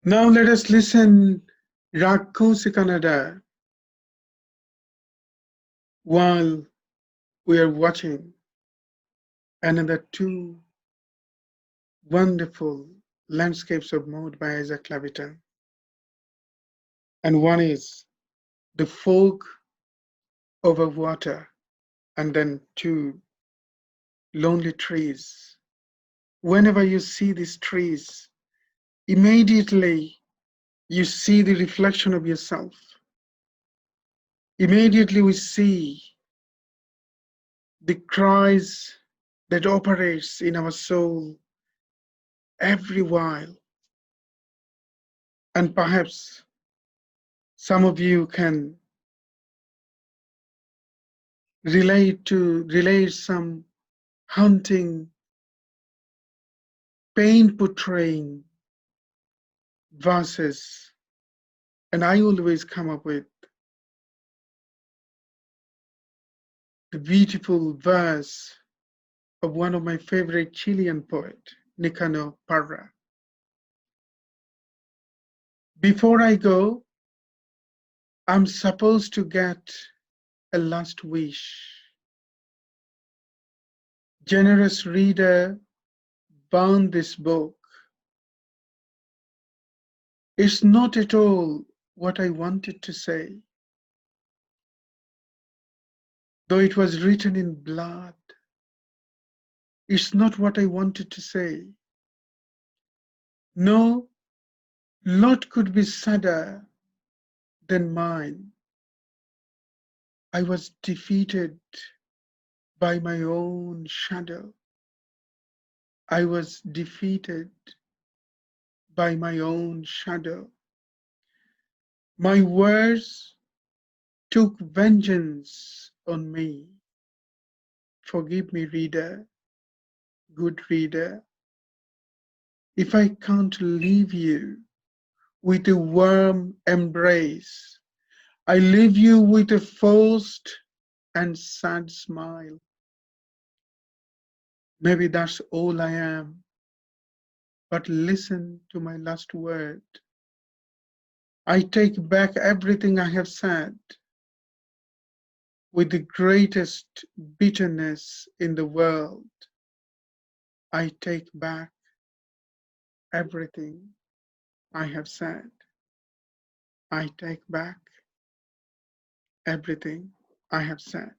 Speaker 1: Now let us listen Ragkosi Kannada while we are watching another two wonderful landscapes of mood by Isaac Levitan. And one is The Fog Over Water, and then two, Lonely Trees. Whenever you see these trees, immediately you see the reflection of yourself. Immediately we see the cries that operates in our soul every while. And perhaps some of you can relate some haunting, pain portraying verses. And I always come up with the beautiful verse of one of my favorite Chilean poet, Nicano Parra. Before I go, I'm supposed to get a last wish. Generous reader, bound this book. It's not at all what I wanted to say, though it was written in blood. It's not what I wanted to say. No lot could be sadder than mine. I was defeated by my own shadow. I was defeated by my own shadow. My words took vengeance on me. Forgive me, reader, good reader, if I can't leave you with a warm embrace. I leave you with a forced and sad smile. Maybe that's all I am, but listen to my last word. I take back everything I have said with the greatest bitterness in the world. I take back everything I have said. I take back everything I have said.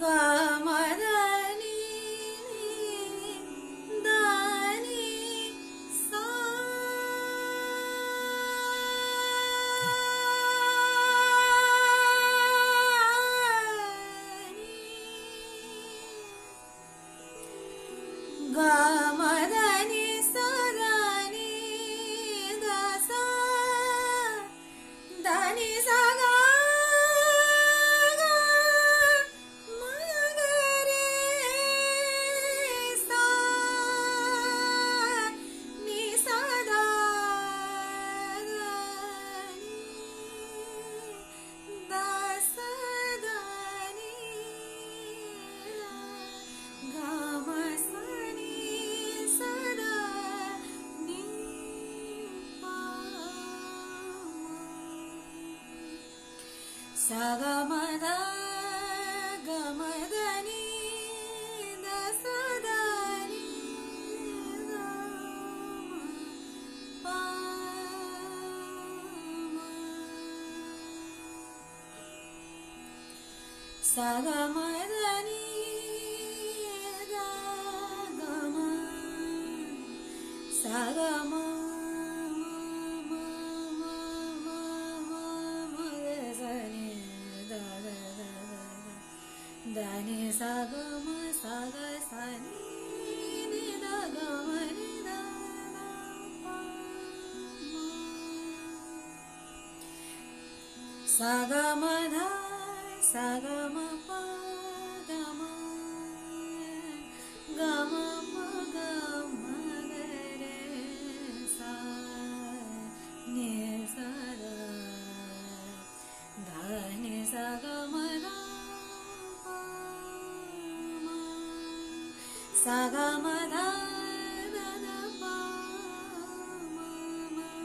Speaker 2: Gamadani dani sa Gamadani sadani dasa dani saga Sagamada gamadani dasadani pama Sagamadani dagama sagama Dani sagama saga sani ni da gama ni da pa sagama dha sagama pa gama gama pa gama re sa ni sa da dani sagama dha Sagamada da da pa ma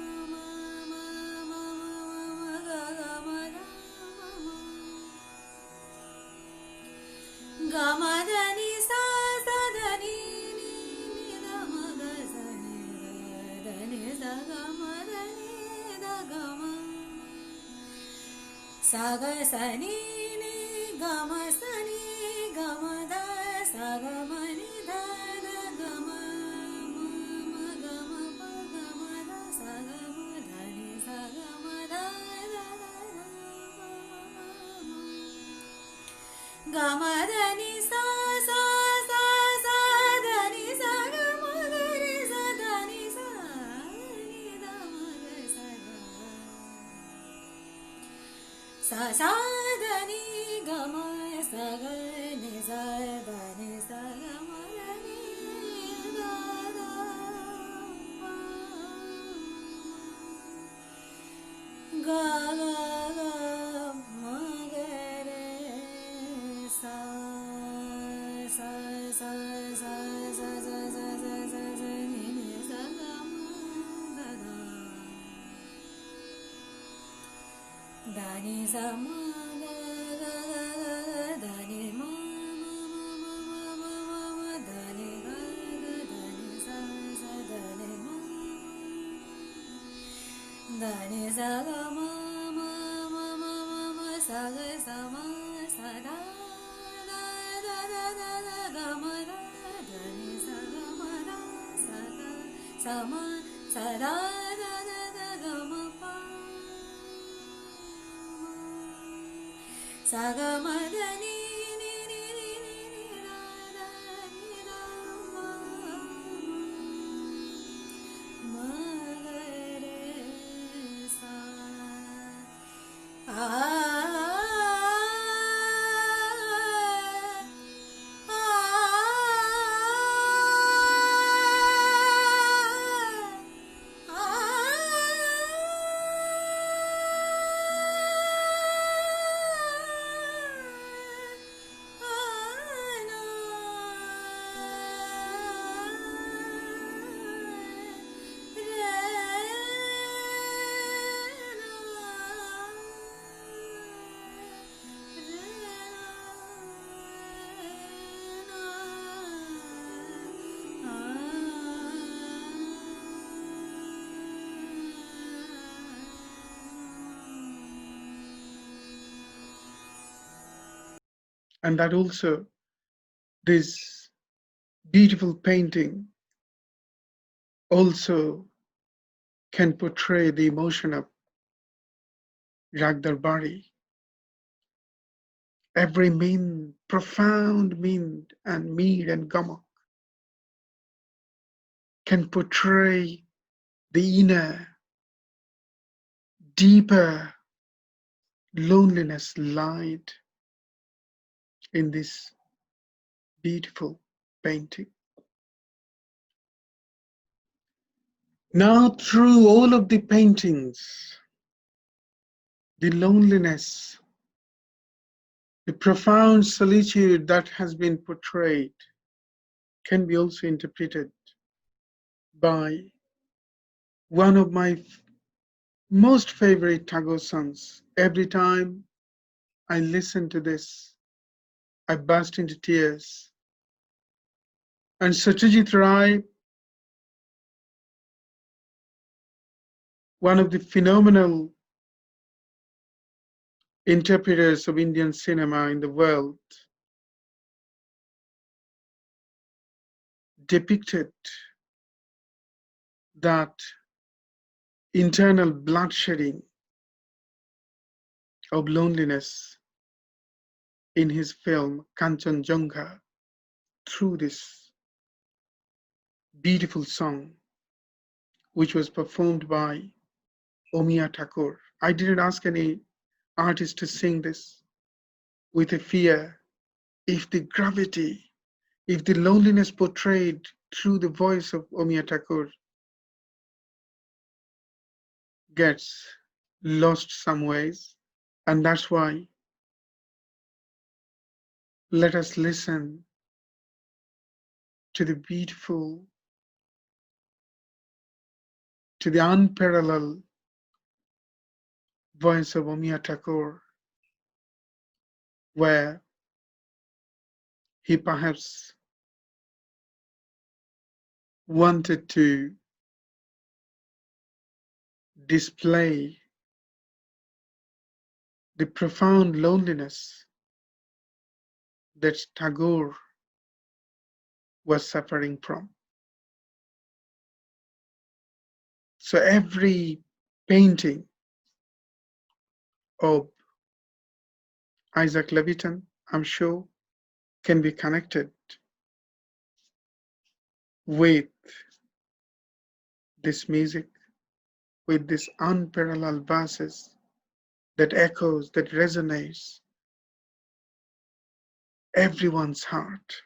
Speaker 2: ma ma ma ma ma gagamada gamadani sa sa dani ni da ma ga sa ni da ni sa gamadani da gama sa ga sa ni gama sa ni gama da sa gama ni Gamadani sa sa sa sa dani sa gamadani sa dani sa ni da ma ga sa sa sa dani gama sa ga ni sa dani sa gamadani da da pa ga ga ga ma ga re sa sa sa sa sa sa sa sa sa sa ni ni sa ga ma da da dani sa ma ga ga ga ga dani ma ma ma ma ma ma dani ga ga dani sa sa dani ma dani sa ga ma ma ma ma ma ma sa ga sa ma sa da Sama sada da da da gama pa sagama da ni ni ni ni ni da da ni da ma ga re sa
Speaker 1: And that also, this beautiful painting also can portray the emotion of Rag Darbari. Every min, profound min and mead and gamak can portray the inner, deeper loneliness light in this beautiful painting. Now, through all of the paintings, the loneliness, the profound solitude that has been portrayed can be also interpreted by one of my most favorite Tagore songs. Every time I listen to this, I burst into tears. And Satyajit Ray, one of the phenomenal interpreters of Indian cinema in the world, depicted that internal bloodshedding of loneliness in his film Kanchanjunga through this beautiful song, which was performed by Omiya Thakur. I didn't ask any artist to sing this with a fear. If the gravity, if the loneliness portrayed through the voice of Omiya Thakur gets lost some ways, and that's why let us listen to the beautiful, to the unparalleled voice of Omiya Thakur, where he perhaps wanted to display the profound loneliness that Tagore was suffering from. So every painting of Isaac Levitan, I'm sure, can be connected with this music, with this unparalleled verses that echoes, that resonates everyone's heart.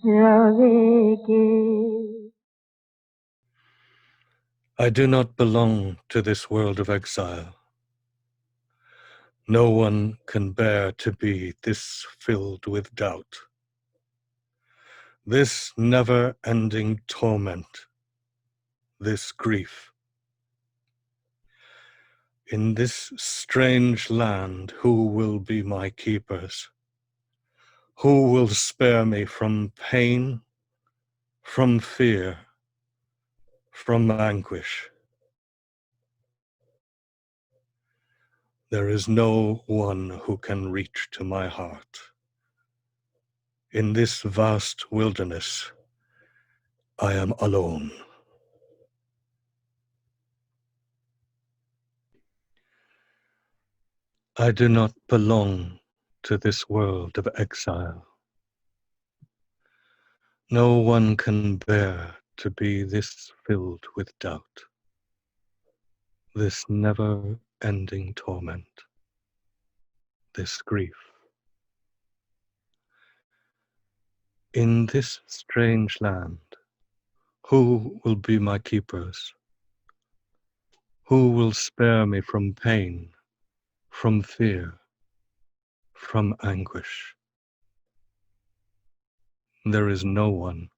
Speaker 2: rave ke.
Speaker 3: I do not belong to this world of exile. No one can bear to be this filled with doubt. This never-ending torment, this grief. In this strange land, who will be my keepers? Who will spare me from pain, from fear, from anguish? There is no one who can reach to my heart. In this vast wilderness, I am alone. I do not belong to this world of exile. No one can bear to be this filled with doubt, this never-ending torment, this grief. In this strange land, who will be my keepers? Who will spare me from pain, from fear, from anguish? There is no one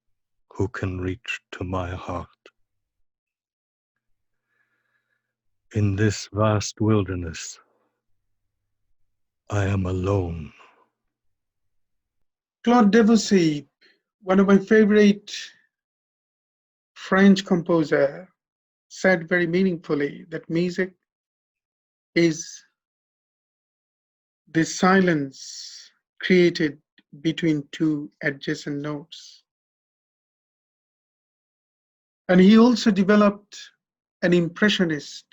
Speaker 3: who can reach to my heart. In this vast wilderness, I am alone.
Speaker 1: Claude Debussy, one of my favorite French composer, said very meaningfully that music is the silence created between two adjacent notes. And he also developed an impressionist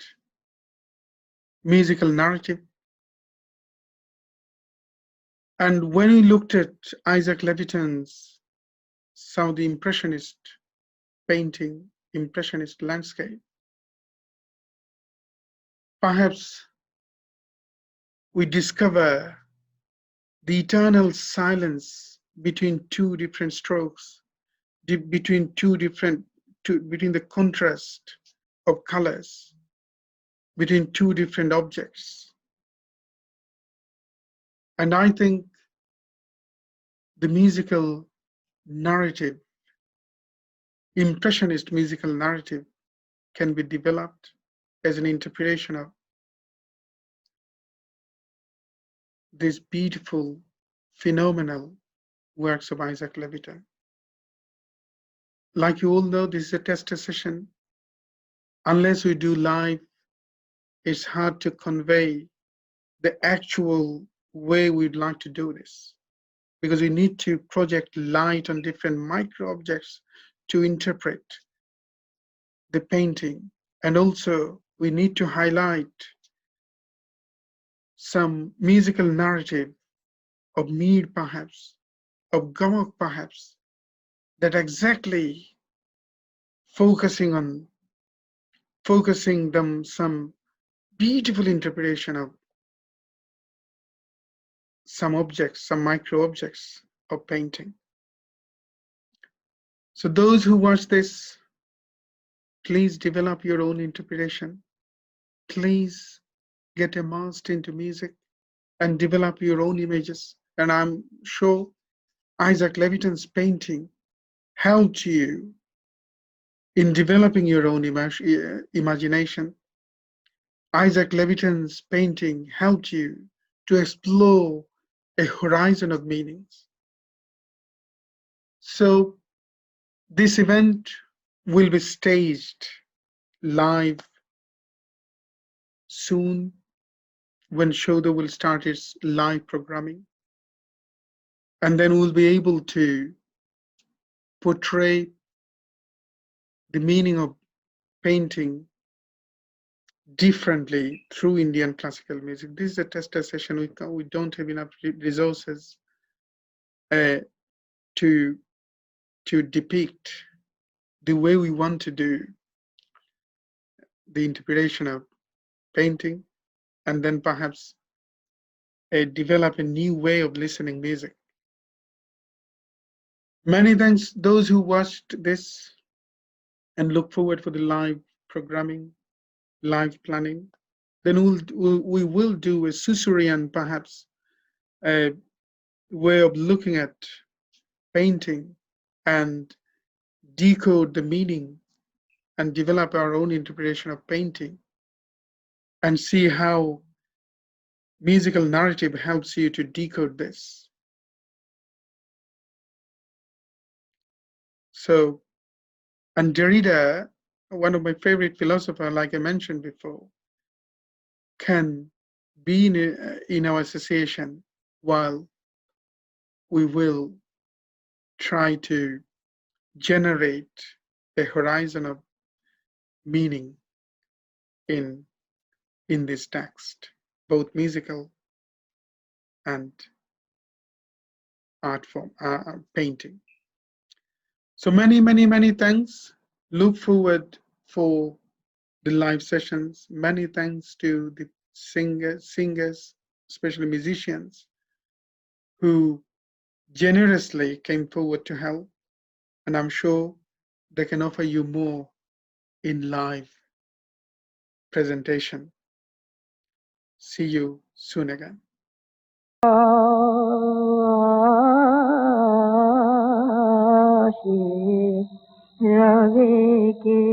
Speaker 1: musical narrative. And when we looked at Isaac Levitan's some of the impressionist painting, impressionist landscape, perhaps we discover the eternal silence between two different strokes, between between the contrast of colors, between two different objects. And I think the musical narrative, impressionist musical narrative, can be developed as an interpretation of these beautiful, phenomenal works of Isaac Levitan. Like you all know, this is a tester session. Unless we do live, it's hard to convey the actual way we'd like to do this, because we need to project light on different micro objects to interpret the painting. And also we need to highlight some musical narrative of Mir perhaps, of Gamak perhaps, that exactly focusing them some beautiful interpretation of some objects, some micro objects of painting. So those who watch this, please develop your own interpretation. Please get immersed into music and develop your own images. And I'm sure Isaac Levitan's painting helped you in developing your own imagination. Isaac Levitan's painting helped you to explore a horizon of meanings. So this event will be staged live soon when Saudha will start its live programming. And then we'll be able to portray the meaning of painting differently through Indian classical music. This is a tester session. We don't have enough resources to depict the way we want to do the interpretation of painting, and then perhaps develop a new way of listening music. Many thanks those who watched this and look forward for the live programming, live planning. Then we will do a Susurian, perhaps, a way of looking at painting and decode the meaning and develop our own interpretation of painting and see how musical narrative helps you to decode this. So, and Derrida, one of my favorite philosophers, like I mentioned before, can be in our association while we will try to generate a horizon of meaning in this text, both musical and art form, painting. So many thanks. Look forward for the live sessions. Many thanks to the singers, especially musicians, who generously came forward to help. And I'm sure they can offer you more in live presentation. See you soon again.
Speaker 4: Rave ke